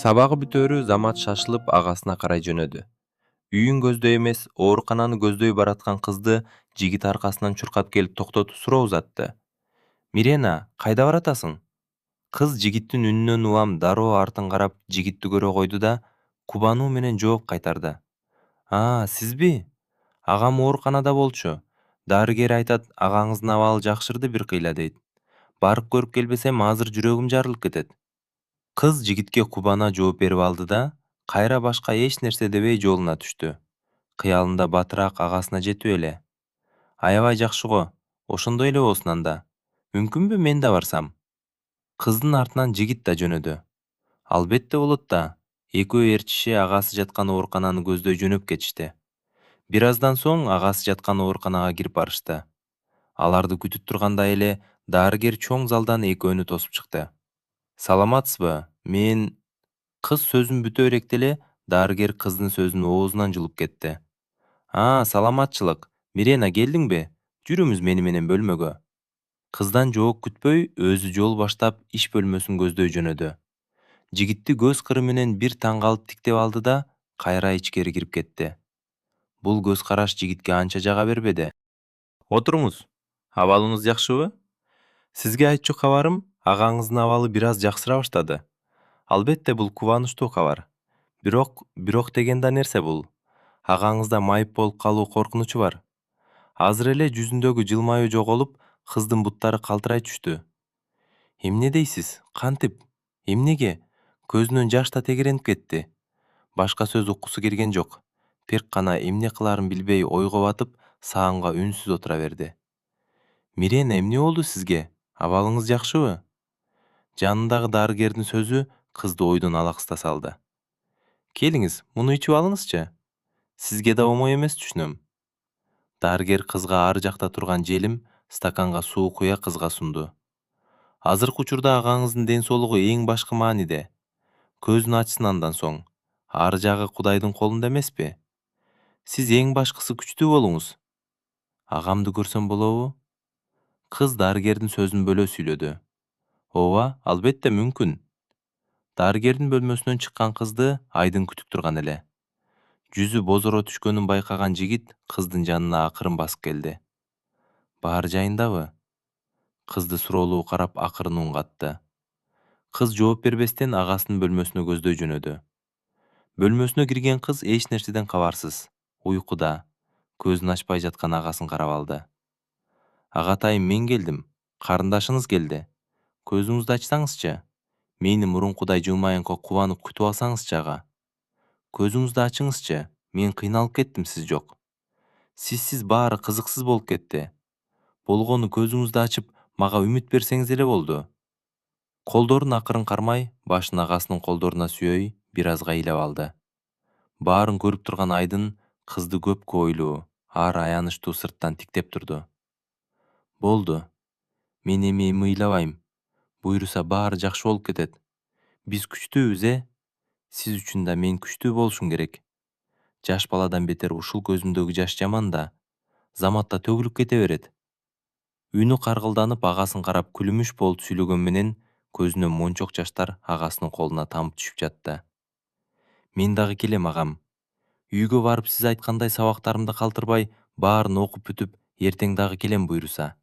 Сабагы бүтөөрү Замат шашылып агасына карай жөнөдү. Үйүн көздөй эмес, оорукананы көздөй бараткан кызды жигит аркасынан чуркап келип токтотуп суроо узатты. Мирена, кайда баратасың? Кыз жигиттин үнүнөн улам дароо артын карап жигитти көрө койду да, кубануу менен жооп кайтарды. Сизби? Агам ооруканада болчу. Дарыгер айтат, агаңыздын абалы жакшырды бир кыйла дейт. Барып көрүп келбесем, азыр жүрөгүм жарылып кетет. Кыз жигитке кубана жооп берип алды да, кайра башка эч нерсе дебей жолуна түштү. Кыялында батыраак агасына жетип эле. Аябай жакшы го. Ошондой эле болсун анда. Мүмкүнбү мен да барсам? Кыздын артынан жигит да жөнөдү. Албетте болот да. Экөө ээрчише агасы жаткан оорукананы көздөй жөнөп кетишти. Бир аздан соң агасы жаткан ооруканага кирип барышты. Аларды күтүп тургандай эле дарыгер чоң залдан экөөнү тосуп чыкты. Саламатсызбы? Кыз сөзүн бүтө эректе эле дарыгер кыздын сөзүн оозунан жұлуп кетти. Саламатчылык. Мирена, келдиңби? Жүрүңүз мени менен бөлмөгө. Кыздан жооп күтпөй, өзү жол баштап иш бөлмөсүн көздөй жөнөдү. Жигитти көз кыры менен бир таң калып тиктеп алды да, кайра ичкери кирип кетти. Бул көз караш жигитке анча жага бербеди. Отуруңуз. Абалыңыз жакшыбы? Сизге айтчу кабарым, агаңыздын абалы бир аз жакшыра баштады. Албетте бул кубанычтуу кабар. Бирок деген да нерсе бул? Агаңызда майып болуп калуу коркунучу бар. Азыр эле жүзүндөгү жылмаюу жоголуп, кыздын буттары калтырай түштү. Эмне дейсиз? Кантип? Эмнеге? Көзүнөн жаш да тегеренип кетти. Башка сөз уккусу келген жок. Пек гана эмне кылаарын билбей ойго батып, саамга үнсүз отура берди. Мирена, эмне болду сизге? Абалыңыз жакшыбы? Жанындагы дарыгердин сөзү кызды ойдон алаксыта салды. Келиңиз, муну ичип алыңызчы. Сизге да оңой эмес түшүнөм. Дарыгер кызга ары жакта турган желим стаканга суу куя кызга сунду. Азыркы учурда агаңыздын ден соолугу эң башкы мааниде. Көзүн ачсын андан соң. Ары жагы Кудайдын колунда эмеспи? Сиз эң башкысы күчтүү болуңуз. Агамды көрсөм болобу? Кыз дарыгердин сөзүн бөлө сүйлөдү. Ооба, албетте мүмкүн. Дарыгердин бөлмөсүнөн чыккан кызды Айдын күтүп турган эле. Жүзү бозоро түшкөнүн байкаган жигит кыздын жанына акырын басып келди. Баары жайындабы? Кызды суроолуу карап акырын үн катты. Кыз жооп бербестен агасынын бөлмөсүнө көздөй жөнөдү. Бөлмөсүнө кирген кыз эч нерседен кабарсыз, уйкуда, көзүн ачпай жаткан агасын карап алды. Агатайым, мен келдим. Карындашыңыз келди. Көзүңүздү ачсаңызчы. Мени мурункудай жылмайыңкы кубанып күтүп алсаңызчы ага. Көзүңүздү ачыңызчы. Мен кыйналып кеттим, сиз жок. Сизсиз баары кызыксыз болуп кетти. Болгону көзүңүздү ачып, мага үмүт берсеңиз эле болду. Колдорун акырын кармай, башын агасынын колдоруна сүйөй, бир аз кыйлап алды. Баарын көрүп турган Айдын кызды көпкө ойлуу, ары аянычтуу сырттан тиктеп турду. Болду. Мен эми ыйлабайм. Буйруса баары жакшы болуп кетет. Биз күчтүүбүз, Сиз үчүн да мен күчтүү болушум керек. Жаш баладан бетер ушул көзүмдөгү жаш жаман да, Заматта төгүлүп кете берет. Үнү каргылданып агасын карап күлүмүш болуп сүйлөгөн менен көзүнөн мончок жаштар агасынын колуна тамып түшүп жатты. Мен дагы келем, агам. Үйгө барып сиз айткандай сабактарымды калтырбай, баарын окуп бүтүп, эртең дагы келем буйруса.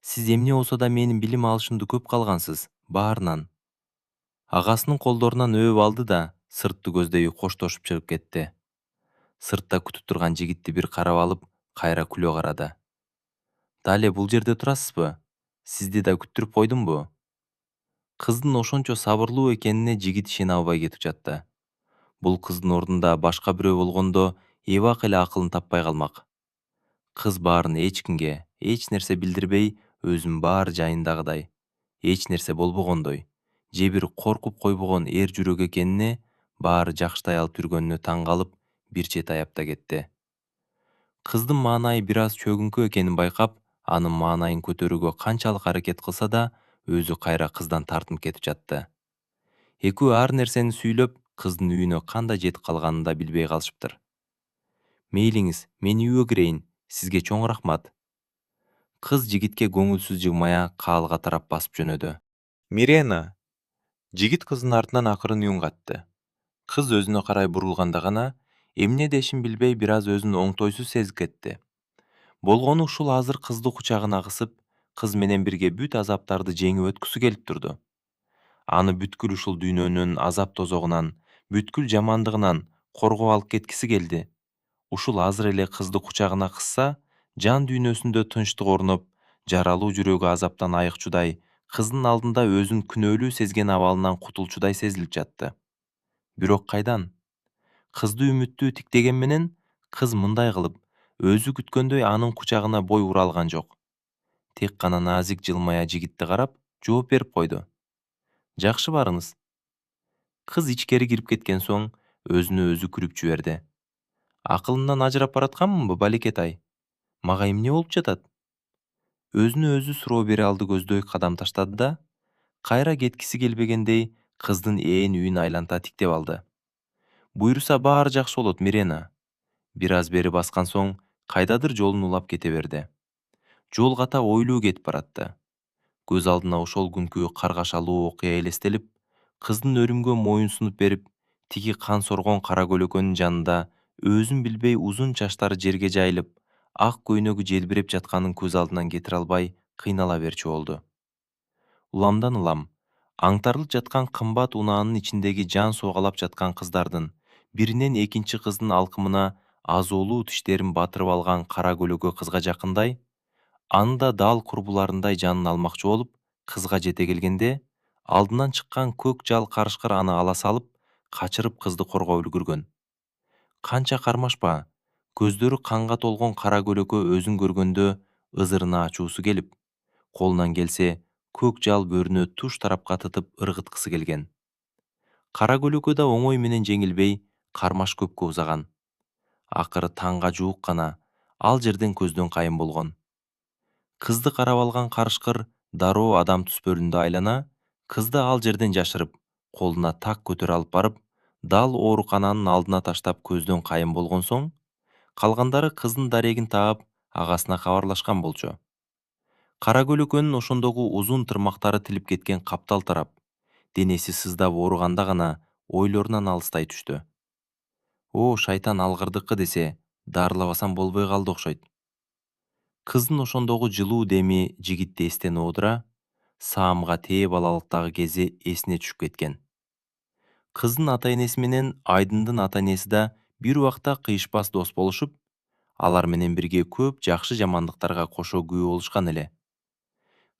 Сиз эмне болсо да менин билим алышымды көп калгансыз, баарынан. Агасынын колдорунан өөп алды да, сыртты көздөй коштошуп чыгып кетти. Сыртта күтүп турган жигитти бир карап алып, кайра күлө карады. Дале бул жерде турасызбы? Сизди да күттүрүп койдумбу? Кыздын ошончо сабырлуу экенине жигит ишене албай кетип жатты. Бул кыздын ордунда башка бирөө болгондо эбак эле акылын таппай калмак. Кыз баарын эч кимге, эч нерсе билдирбей, өзүнүн баары жайындагыдай, эч нерсе болбогондой, же бир коркуп койбогон эр жүрөк экенине, баары жакшытай алып жүргөнүнө таң калып, бир чет аяп да кетти. Кыздын маанайы бир аз чөгүңкү экенин байкап, анын маанайын көтөрүүгө канчалык аракет кылса да, өзү кайра кыздан тартынып кетип жатты. Экөө ар нерсени сүйлөп, кыздын үйүнө кандай жетип калганын да билбей калышыптыр. Мейлиңиз, мен үйгө кирейин, сизге чоң рахмат. Кыз жигитке көңүлсүз жылмая каалга тарап басып жөнөдү. Мирена, Жигит кыздын артынан акырын үн катты. Кыз өзүнө карай бурулганда гана эмне дешин билбей бир аз өзүн оңтойсуз сезип кетти. Болгону ушул азыр кызды кучагына кысып, кыз менен бирге бүт азаптарды жеңип өткүсү келип турду. Аны бүткүл ушул дүйнөнүн азап тозогунан, бүткүл жамандыгынан коргоп алып кеткиси келди. Ушул азыр эле кызды кучагына кысса, жан дүйнөсүндө тынчтык орноп, жаралуу жүрөгү азаптан айыкчудай, кыздын алдында өзүн күнөөлүү сезген абалынан кутулчудай сезилип жатты. Бирок кайдан? Кызды үмүттүү тиктеген менен кыз мындай кылып, өзү күткөндөй анын кучагына бой ура алган жок. Тек гана назик жылмая жигитти карап, жооп берип койду. Жакшы барыңыз. Кыз ичкери кирип кеткен соң, өзүнө өзү күлүп жиберди. Акылымдан ажырап баратканмынбы, балекетай? Мага эмне болуп жатат? Өзүнө өзү суроо бере алды көздөй кадам таштады да, кайра кеткиси келбегендей, кыздын ээн үйүн айланта тиктеп алды. Буйруса баары жакшы болот, Мирена. Бир аз бери баскан соң, кайдадыр жолун улап кете берди. Жол ката ойлуу кетип баратты. Көз алдына ошол күнкү каргашалуу окуя элестелип, кыздын өлүмгө моюн сунуп берип, тиги кан соргон кара көлөкөнүн жанында өзүн билбей узун чачтары жерге жайылып, ак көйнөгү желбиреп жатканын көз алдынан кетире албай кыйнала берчү болду. Уламдан улам, аңтарылып жаткан кымбат унаанын ичиндеги жан соогалап жаткан кыздардын биринен экинчи кыздын алкымына азуулуу тиштерин батырып алган кара көлөкө кызга жакындай, аны да дал курбуларындай жанын алмакчы болуп, кызга жете келгенде, алдынан чыккан көк жал карышкыр аны ала салып, качырып кызды коргоп үлгүргөн. Канча кармашпа, көздөрү канга толгон кара көлөкө өзүн көргөндө ызырына ачуусу келип, колунан келсе, көк жал бөрүнө туш тарапка тытып ыргыткысы келген. Кара көлөкө да оңой менен жеңилбей, кармаш көпкө узаган. Акыры таңга жуук гана ал жерден көздөн кайын болгон. Кызды карап алган карышкыр дароо адам түспөлүндө айлана, кызды ал жерден жашырып, колуна так көтөрүп алып барып, дал оорукананын алдына таштап көздөн кайын болгон соң, калгандары кыздын дарегин таап, агасына кабарлашкан болчу. Кара көлөкөнүн ошондогу узун тырмактары тилип кеткен каптал тарап, денеси сыздап ооруганда гана ойлорунан алыстай түштү. О, шайтан алгырдыкы десе, дарылабасам болбой калды окшойт. Кыздын ошондогу жылуу деми жигитти эстен оодура, саамга тээ балалыктагы кези эсине түшүп кеткен. Кыздын ата-энеси менен Айдындын ата-энеси да бир убакта кыйышпас дос болушуп, алар менен бирге көп жакшы жамандыктарга кошо күбө болушкан эле.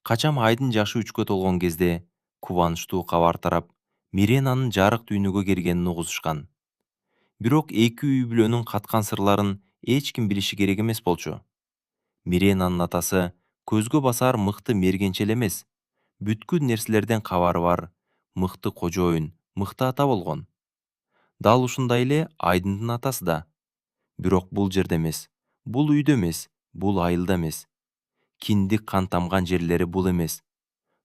Качам Айдын жашы 3-кө толгон кезде кубанычтуу кабар тарап, Миренанын жарык дүйнөгө келгенин угузушкан. Бирок эки үй бүлөнүн каткан сырларын эч ким билиши керек эмес болчу. Миренанын атасы көзгө басар мыкты мергенчел эмес, бүткүл нерселерден кабары бар, мыкты кожоюн, мыкты ата болгон. Дал ушундай эле Айдындын атасы да. Бирок бул жерде эмес, бул үйдө эмес, бул айылда эмес. Киндик кан тамган жерлери бул эмес.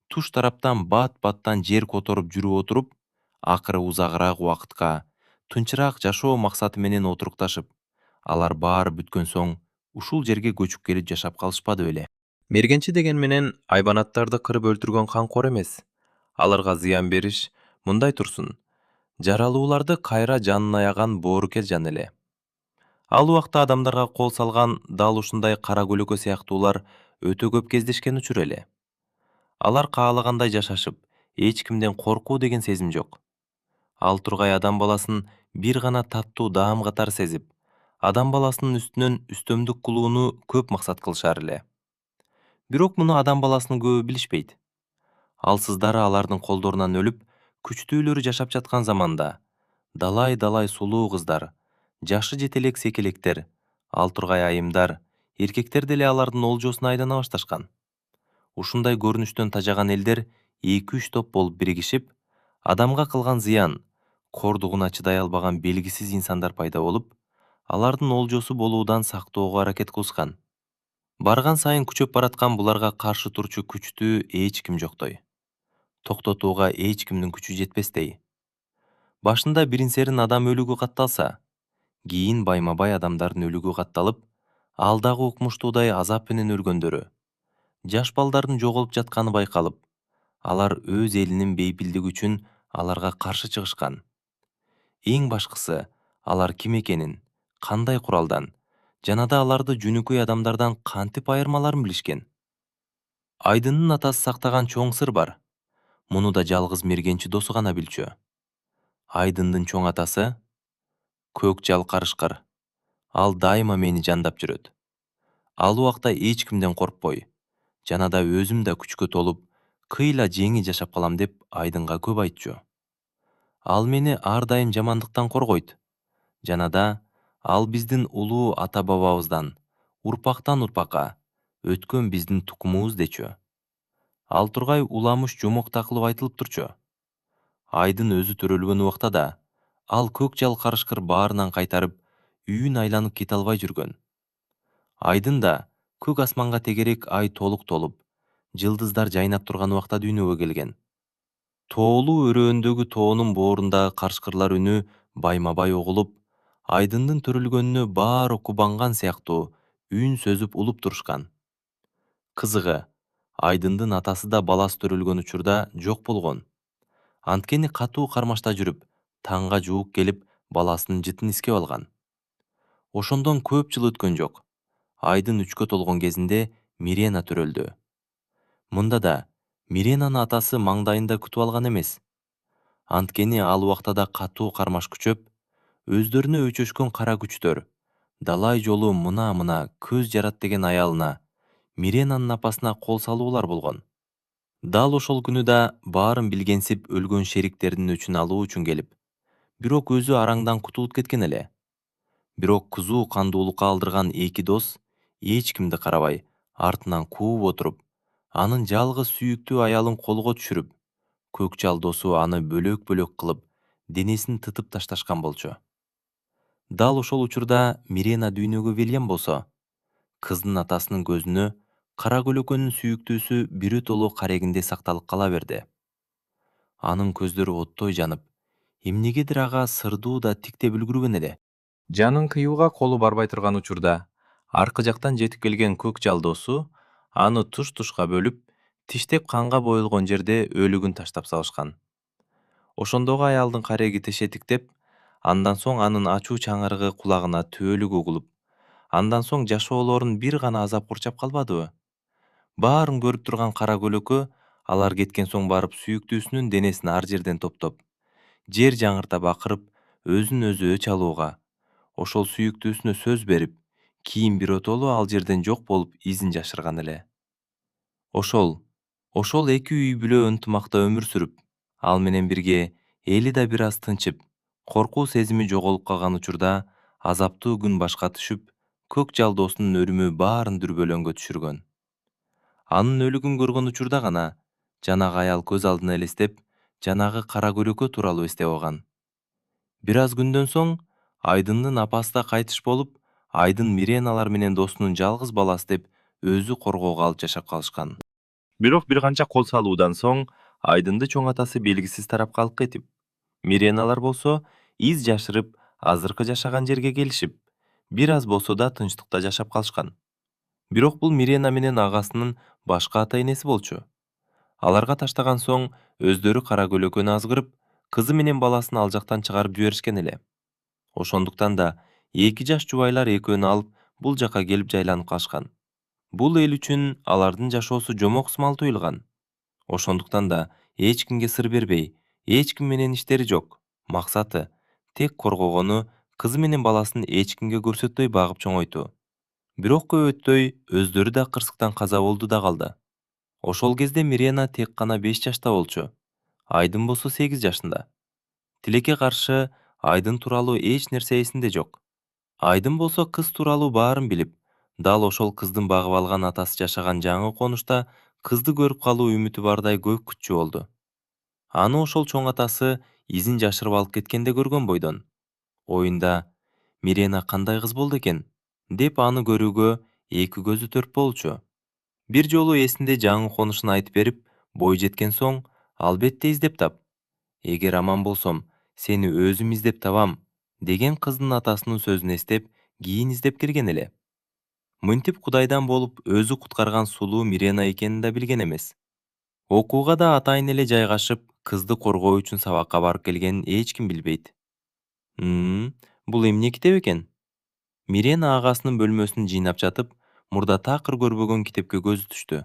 Туш тараптан бат-баттан жер которуп жүрүп отуруп, акыры узагыраак убакытка, тынчыраак жашоо максаты менен отурукташып, алар баары бүткөн соң, ушул жерге көчүп келип жашап калышпады беле. Мергенчи деген менен айбанаттарды кырып өлтүргөн канкор эмес. Аларга зыян бериш мындай турсун. Жаралууларды кайра жанын аяган боорукел жан эле. Ал убакта адамдарга кол салган дал ушундай кара көлөкө сыяктуулар өтө көп кездешкен учур эле. Алар каалагандай жашашып, эч кимден коркуу деген сезим жок. Ал тургай адам баласын бир гана таттуу даам катары сезип, адам баласынын үстүнөн үстөмдүк кылууну көп максат кылышар эле. Бирок муну адам баласынын көбү билишпейт. Алсыздары алардын колдорунан өлүп, күчтүүлөрү жашап жаткан заманда, далай сулуу кыздар, жашы жете элек секелектер, ал тургай айымдар, эркектер деле алардын олжосуна айлана башташкан. Ушундай көрүнүштөн тажаган элдер 2-3 топ болуп биригишип, адамга кылган зыян, кордугуна чыдай албаган белгисиз инсандар пайда болуп, алардын олжосу болуудан сактоого аракет кылышкан. Барган сайын күчөп бараткан буларга каршы турчу күчтүү эч ким жоктой. Токтотууга эч кимдин күчү жетпестей. Башында бирин-серин адам өлүгү катталса, кийин байма-бай адамдардын өлүгү катталып, ал дагы укмуштуудай азап менен өлгөндөрү, жаш балдардын жоголуп жатканы байкалып, алар өз элинин бейпилдиги үчүн аларга каршы чыгышкан. Эң башкысы, алар ким экенин, кандай куралдан жана да аларды жөнөкөй адамдардан кантип айырмаларын билишкен. Айдындын атасы сактаган чоң сыр бар. Муну да жалгыз мергенчи досу гана билчү. Айдындын чоң атасы көк жал карышкыр. Ал дайыма мени жандап жүрөт. Ал убакта эч кимден коркпой, жана да өзүм да күчкө толуп, кыйла жеңил жашап калам деп айдынга көп айтчу. Ал мени ар дайым жамандыктан коргойт. Жана да ал биздин улуу ата бабабыздан, урпактан урпакка өткөн биздин тукумубуз дечү. Ал тургай уламыш жомокта кылып айтылып турчу. Айдын өзү төрөлгөн убакта да ал көк жал карышкыр баарынан кайтарып, үйүн айланып кете албай жүргөн. Айдын да көк асманга тегерек ай толук толуп, жылдыздар жайнап турган убакта дүйнөгө келген. Тоолуу өрөөндөгү тоонун боорундагы карышкырлар үнү байма-бай угулуп, айдындын төрөлгөнүнө баары кубанган сыяктуу үн сөзүп улуп турушкан. Кызыгы, айдындын атасы да баласы төрөлгөн учурда жок болгон. Анткени катуу кармашта жүрүп, таңга жуук келип, баласынын жытын искеп алган. Ошондон көп жыл өткөн жок. Айдын 3-кө толгон кезинде Мирена төрөлдү. Мында да Миренанын атасы маңдайында күтүп алган эмес. Анткени ал убакта да катуу кармаш күчөп, өздөрүнө өчөшкөн кара күчтөр далай жолу мына көз жарат деген аялына, Миренанын апасына кол салуулар болгон. Дал ошол күнү да баарын билгенсип өлгөн шериктердин өчүн алуу үчүн келип, бирок өзү араңдан кутулуп кеткен эле. Бирок кызуу кандуулукка алдырган эки дос эч кимди карабай, артынан кууп отуруп, анын жалгыз сүйүктүү аялын колго түшүрүп, көк жал досу аны бөлөк-бөлөк кылып, денесин тытып ташташкан болчу. Дал ошол учурда Мирена дүйнөгө келген болсо, кыздын атасынын көзүнө кара көлөкөнүн сүйүктүүсү бирөтоло карегинде сакталып кала берди. Анын көздөрү оттой жанып, эмнегедир ага сырдуу да тиктеп үлгүргөн эле. Жанын кыюуга колу барбай турган учурда, аркы жактан жетип келген көк жал досу аны туш-тушка бөлүп, тиштеп канга боелгон жерде өлүгүн таштап салышкан. Ошондогу аялдын кареги тешетиктеп, андан соң анын ачуу чаңырыгы кулагына түбөлүк угулуп, андан соң жашоолорун бир гана азап курчап калбадыбы? Баарын көрүп турган кара көлөкө алар кеткен соң барып сүйүктүүсүнүн денесин ар жерден топтоп, жер жаңырта бакырып, өзүн өзү өч алууга, ошол сүйүктүүсүнө сөз берип, кийин биротоло ал жерден жок болуп изин жашырган эле. Ошол эки үй бүлө ынтымакта өмүр сүрүп, ал менен бирге эли да бир аз тынчып, коркуу сезими жоголуп калган учурда азаптуу күн башка түшүп, көк жал досунун өлүмү баарын дүрбөлөңгө түшүргөн. Анын өлүгүн көргөн учурда гана жанагы аял көз алдына элестеп, жанагы кара көлөкө тууралуу эстеп алган. Бир аз күндөн соң Айдындын апасы да кайтыш болуп, Айдын Миреналар менен досунун жалгыз баласы деп өзү коргоого алып жашап калышкан. Бирок бир канча кол салуудан соң Айдынды чоң атасы белгисиз тарапка алып кетип, Миреналар болсо из жашырып, азыркы жашаган жерге келишип, бир аз болсо да тынчтыкта жашап калышкан. Бирок бул Мирена менен агасынын башка ата энеси болчу. Аларга таштаган соң өздөрү кара көлөкөнү азгырып, кызы менен баласын ал жактан чыгарып жиберишкен эле. Ошондуктан да эки жаш жубайлар экөөнү алып бул жака келип жайланып калышкан. Бул эл үчүн алардын жашоосу жомок сымал туюлган. Ошондуктан да эч кимге сыр бербей, эч ким менен иштери жок. Максаты тек коргогону, кызы менен баласын эч кимге көрсөтпөй багып чоңойтуу. Бирок көп өтпөй өздөрү да кырсыктан каза болду да калды. Ошол кезде Мирена тек гана 5 жашта болчу. Айдын болсо 8 жашында. Тилекке каршы Айдын тууралуу эч нерсе эсинде жок. Айдын болсо кыз тууралуу баарын билип, дал ошол кыздын багып алган атасы жашаган жаңы конушта кызды көрүп калуу үмүтү бардай көп күтчү болду. Аны ошол чоң атасы изин жашырып алып кеткенде көргөн бойдон. Оюнда Мирена кандай кыз болду экен деп аны көрүүгө эки көзү төрт болчу. Бир жолу эсинде жаңы конушун айтып берип, бой жеткен соң, албетте издеп тап. Эгер аман болсом, сени өзүм издеп табам, деген кыздын атасынын сөзүн эстеп, кийин издеп келген эле. Мынтип Кудайдан болуп өзү куткарган сулуу Мирена экенин да билген эмес. Окууга да атайын эле жайгашып, кызды коргоо үчүн сабакка барып келгенин эч ким билбейт. Бул эмне китеп экен? Мирена агасынын бөлмөсүн жыйнап жатып, мурда такыр көрбөгөн китепке көзү түштү.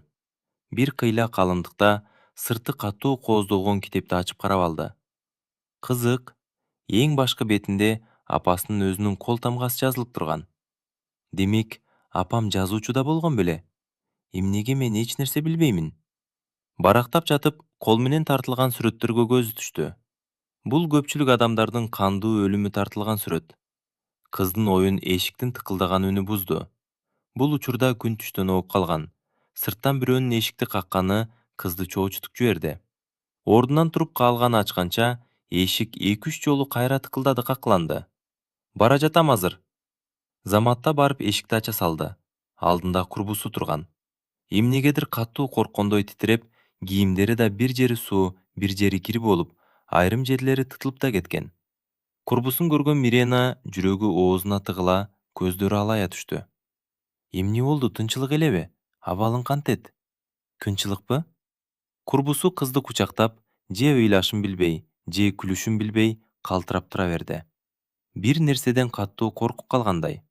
Бир кыйла калыңдыкта сырты катуу кооздолгон китепти ачып карап алды. Кызык, эң башкы бетинде апасынын өзүнүн кол тамгасы жазылып турган. Демек, апам жазуучу да болгон беле? Эмнеге мен эч нерсе билбеймин? Барактап жатып, кол менен тартылган сүрөттөргө көзү түштү. Бул көпчүлүк адамдардын кандуу өлүмү тартылган сүрөт. Кыздын оюн эшиктин тыкылдаган үнү бузду. Бул учурда күн түштөн ооп калган. Сырттан бирөөнүн эшикти какканы кызды чоочутуп жиберди. Ордунан туруп каалганы ачканча, эшик 2-3 жолу кайра тыкылдады, какланды. Бара жатам азыр. Заматта барып эшикти ача салды. Алдында курбусу турган. Эмнегедир катуу корккондой титиреп, кийимдери да бир жери суу, бир жери кир болуп, айрым жерлери тытылып да кеткен. Курбусун көргөн Мирена жүрөгү оозуна тыгыла, көздөрү алая түштү. Эмне болду, тынчылык элеби? Абалың кантет? Кынчылыкпы? Курбусу кызды кучактап, же ыйлашын билбей, же күлүшүн билбей, калтырап тура берди. Бир нерседен катуу коркуп калгандай.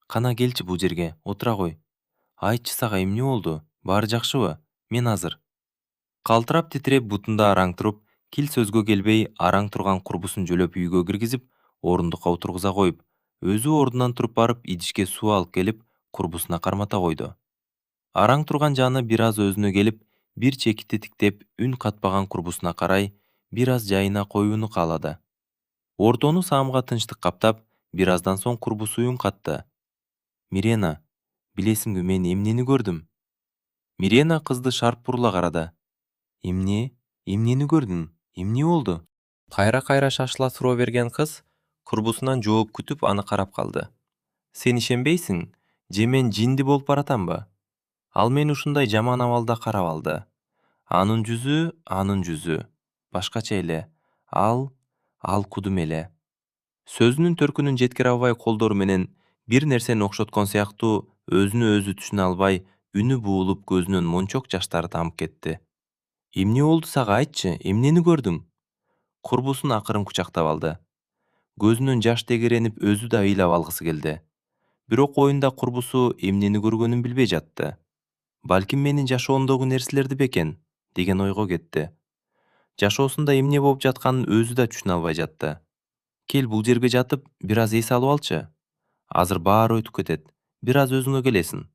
Кана келчи бул жерге, отура кой. Айтчы, сага эмне болду? Баары жакшыбы? Мен азыр. Калтырап титиреп бутунда араң туруп, кил сөзгө келбей араң турган курбусун жөлөп үйгө киргизип, орундукка отургуза коюп, өзү ордунан туруп барып идишке суу алып келип, курбусуна кармата койду. Араң турган жаны бир аз өзүнө келип, бир чекитти тиктеп, үн катпаган курбусуна карай, бир аз жайына коюуну каалады. Ортону саамга тынчтык каптап, бир аздан соң курбусу үн катты. Мирена, билесиңби, мен эмнени көрдүм? Мирена кызды шарп бурула карады. Эмне? Эмнени көрдүң? Эмне болду? Кайра-кайра шашыла суроо берген кыз курбусунан жооп күтүп аны карап калды. Сен ишенбейсиң, же мен жинди болуп баратамбы? Ал мени ушундай жаман абалда карап алды. Анын жүзү, башкача эле. Ал кудум эле. Сөзүнүн төркүнүн жеткире албай колдору менен бир нерсени окшоткон сыяктуу өзүнө өзү түшүнө албай, үнү буулуп көзүнөн мончок жаштары тамып кетти. Эмне болду сага, айтчы, эмнени көрдүң? Курбусун акырын кучактап алды. Көзүнөн жаш дегеренип өзү да ыйлап алгысы келди. Бирок оюнда курбусу эмнени көргөнүн билбей жатты. Балким менин жашоомдогу нерселерди бекен, деген ойго кетти. Жашоосунда эмне болуп жатканын өзү да түшүнө албай жатты. Кел, бул жерге жатып, бир аз эс алып алчы. Азыр баары өтүп кетет. Бир аз өзүңө келесиң.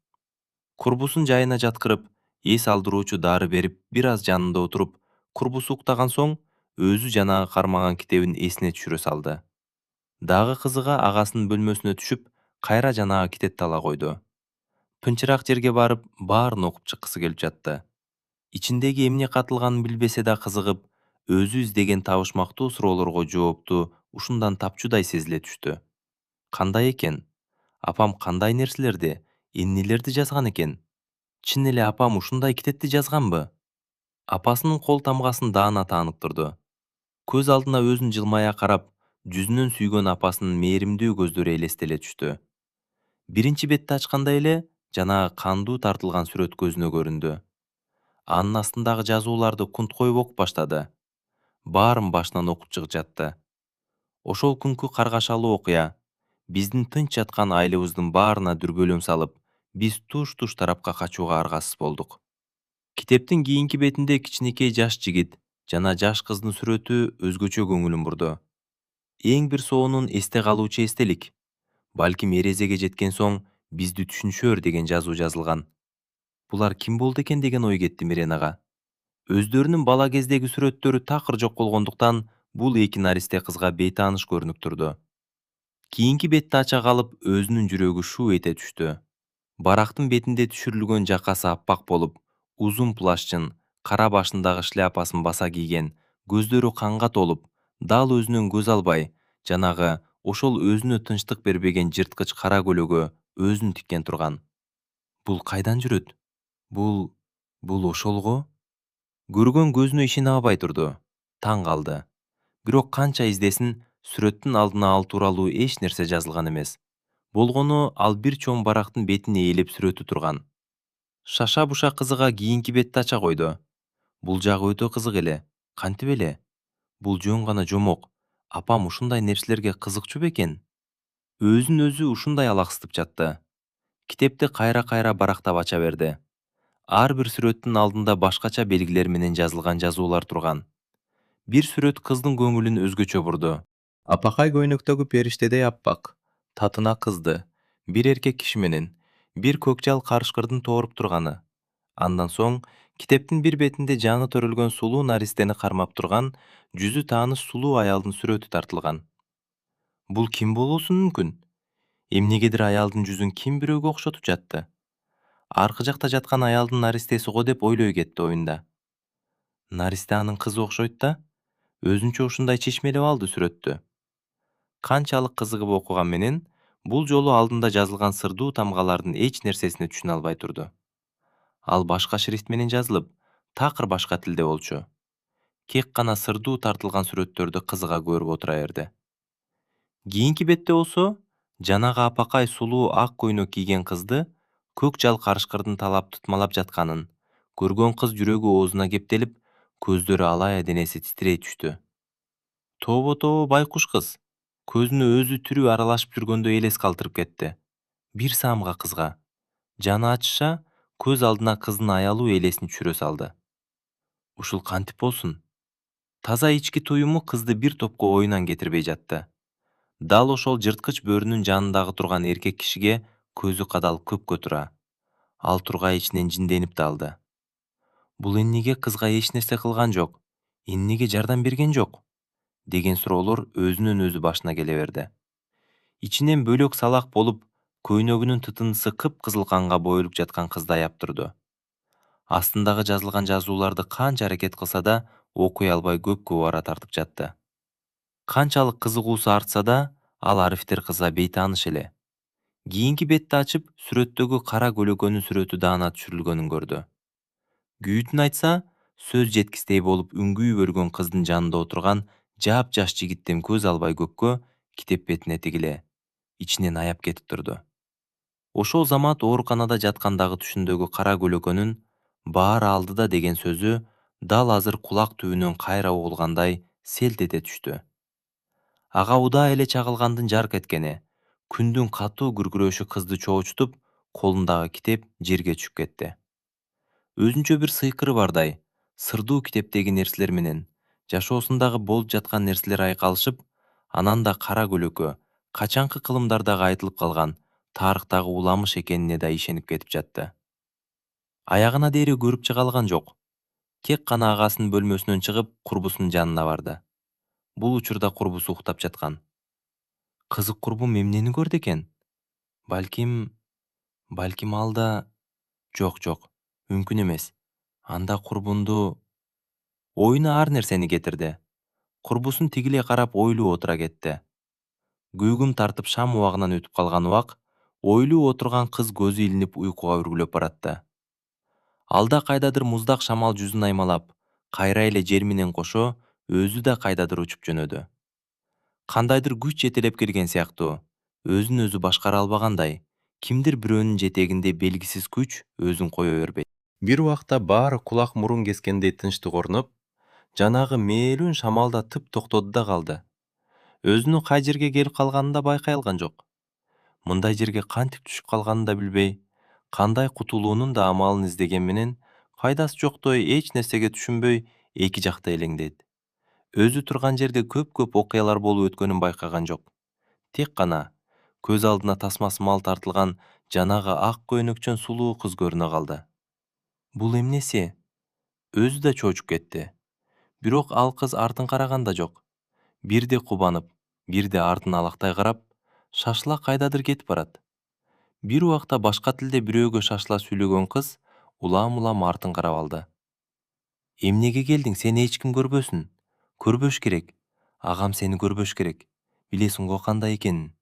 Курбусун жайына жаткырып, эс алдыруучу дары берип, бир аз жанында отуруп, курбусу уктаган соң, өзү жанагы кармаган китебин эсине түшүрө салды. Дагы кызыга агасынын бөлмөсүнө түшүп, кайра жанагы китепти ала койду. Тынчыраак жерге барып, баарын окуп чыккысы келип жатты. Ичиндеги эмне катылганын билбесе да кызыгып, өзү издеген табышмактуу суроолорго жоопту ушундан тапчудай сезиле түштү. Кандай экен? Апам кандай нерселерди, эмнелерди жазган экен? Чын эле апам ушундай китепти жазганбы? Апасынын кол тамгасын даана таанып турду. Көз алдына өзүн жылмая карап, жүзүнөн сүйгөн апасынын мээримдүү көздөрү элестеле түштү. Биринчи бетти ачканда эле жанагы кандуу тартылган сүрөт көзүнө көрүндү. Анын астындагы жазууларды кунткоюп окуп баштады. Баарын башынан окуп чыгып жатты. Ошол күнкү каргашалуу окуя биздин тынч жаткан айылыбыздын баарына дүрбөлөм салып, биз туш-туш тарапка качууга аргасыз болдук. Китептин кийинки бетинде кичинекей жаш жигит жана жаш кыздын сүрөтү өзгөчө көңүлүм бурду. Эң бир соонун эсте калуучу эстелик. Балким эрезеге жеткен соң бизди түшүнүшөр деген жазуу жазылган. Булар ким болду экен деген ой кетти Миренага. Өздөрүнүн бала кездеги сүрөттөрү такыр жок болгондуктан бул эки наристе кызга бейтааныш көрүнүп турду. Кийинки бетти ача калып өзүнүн жүрөгү шу эте түштү. Барактын бетинде түшүрүлгөн жакасы аппак болуп, узун плащын, кара башындагы шляпасын баса кийген, көздөрү канга толуп, дал өзүнөн көз албай, жанагы ошол өзүнө тынчтык бербеген жырткыч кара көлөгө өзүн тиккен турган. Бул кайдан жүрөт? Бул ошолго? Көргөн көзүнө ишене албай турду. Таң калды. Бирок канча издесин, сүрөттүн алдына ал тууралуу эч нерсе жазылган эмес. Болгону ал бир чоң барактын бетин ээлеп сүрөтү турган. Шаша буша кызыга кийинки бетти ача койду. Бул жагы өтө кызык эле. Кантип эле? Бул жөн гана жомок. Апам ушундай нерселерге кызыкчу бекен? Өзүн өзү ушундай алаксытып жатты. Китепти кайра-кайра барактап ача берди. Ар бир сүрөттүн алдында башкача белгилер менен жазылган жазуулар турган. Бир сүрөт кыздын көңүлүн өзгөчө бурду. Апакай көйнөктөгү периштедей аппак, татына кызды, бир эркек киши менен, бир көкжал карышкырдын тооруп турганы. Андан соң китептин бир бетинде жаны төрөлгөн сулуу наристени кармап турган жүзү тааныш сулуу аялдын сүрөтү тартылган. Бул ким болуусу мүмкүн? Эмнегедир аялдын жүзүн ким бирөөгө окшотуп жатты. Аркы жакта жаткан аялдын наристеси го деп ойлой кетти оюнда. Наристе анын кызы окшойт да, өзүнчө ушундай чечмелеп алды сүрөттү. Канчалык кызыгып окуган менен, бул жолу алдында жазылган сырдуу тамгалардын эч нерсесине түшүнө албай турду. Ал башка шрифт менен жазылып, такыр башка тилде болчу. Кек гана сырдуу тартылган сүрөттөрдү кызыга көрүп отура берди. Кийинки бетте болсо, жанагы апакай сулуу ак көйнөк кийген кызды көк жал карышкырдын талап тутмалап жатканын көргөн кыз жүрөгү оозуна кептелип, көздөрү алайя, денеси титирей түштү. Тобо байкуш кыз. Көзүнө өзү тирүү аралашып жүргөндөй элес калтырып кетти. Бир саамга кызга. Жаны ачыша, көз алдына кыздын аялуу элесин түшүрө салды. Ушул кантип болсун? Таза ички туюму кызды бир топко оюнан кетирбей жатты. Дал ошол жырткыч бөрүнүн жанындагы турган эркек кишиге көзү кадалып көпкө тура. Ал тургай ичинен жинденип далды. Бул эмнеге кызга эч нерсе кылган жок? Эмнеге жардам берген жок? Деген суроолор өзүнөн өзү башына келе берди. Ичинен бөлөк салак болуп, көйнөгүнүн тытындысы кыпкызыл канга боелуп жаткан кызды аяп турду. Астындагы жазылган жазууларды канча аракет кылса да, окуй албай көпкө убара тартып жатты. Канчалык кызыгуусу артса да, ал арифтер кызга бейтааныш эле. Кийинки бетти ачып, сүрөттөгү кара көлөкөнүн сүрөтү даана түшүрүлгөнүн көрдү. Күйүтүн айтса, сөз жеткистей болуп үңгүй бөргөн кыздын жанында отурган жап-жаш жигиттен көз албай көккө, китеп бетине тигиле, ичинен аяп кетип турду. Ошол замат ооруканада жаткандагы түшүндөгү кара көлөкөнүн баары алдыда деген сөзү дал азыр кулак түбүнөн кайра угулгандай селт эте түштү. Ага удаа эле чагылгандын жарк эткени, күндүн катуу күркүрөшү кызды чоочутуп, колундагы китеп жерге түшүп кетти. Өзүнчө бир сыйкыры бардай, сырдуу китептеги нерселер менен жашоосундагы болуп жаткан нерселер айкалышып, анан да кара көлөкө, качанкы кылымдардагы айтылып калган тарыхтагы уламыш экенине да ишенип кетип жатты. Аягына дереw көрүп чыга алган жок. Кек гана агасынын бөлмөсүнөн чыгып, курбусунун жанына барды. Бул учурда курбусу уктап жаткан. Кызык курбум эмнени көрдү экен? Балким ал да... Жок, мүмкүн эмес. Анда курбунду... Оюна ар нерсени кетирди. Курбусун тигиле карап ойлуу отура кетти. Күйгүм тартып шам убагынан өтүп калган убак, ойлуу отурган кыз көзү илинип уйкуга үргүлөп баратты. Алда кайдадыр муздак шамал жүзүн аймалап, кайра эле жер менен кошо өзү да кайдадыр учуп жөнөдү. Кандайдыр күч жетелеп келген сыяктуу, өзүн өзү башкара албагандай, кимдир бирөөнүн жетегинде белгисиз күч өзүн кое бербейт. Бир убакта баары кулак мурун кескендей тынчтык орноп, жанагы мээлүүн шамал да тып токтоду да калды. Өзүнүн кай жерге келип калганын да байкай алган жок. Мындай жерге кантип түшүп калганын да билбей, кандай кутулуунун да амалын издеген менен, пайдасы жоктой эч нерсеге түшүнбөй, эки жакта элеңдейт. Өзү турган жерде көп окуялар болуп өткөнүн байкаган жок. Тек гана көз алдына тасмасы мал тартылган жанагы ак көйнөкчөн сулуу кыз көрүнө калды. Бул эмнеси? Өзү да чоочуп кетти. Бирок ал кыз артын караган да жок. Бирде кубанып, бирде артын алактай карап, шашыла кайдадыр кетип барат. Бир убакта башка тилде бирөөгө шашыла сүйлөгөн кыз улам артын карап алды. Эмнеге келдиң, сени эч ким көрбөсүн. Көрбөш керек. Агам сени көрбөш керек. Билесиң го кандай экенин.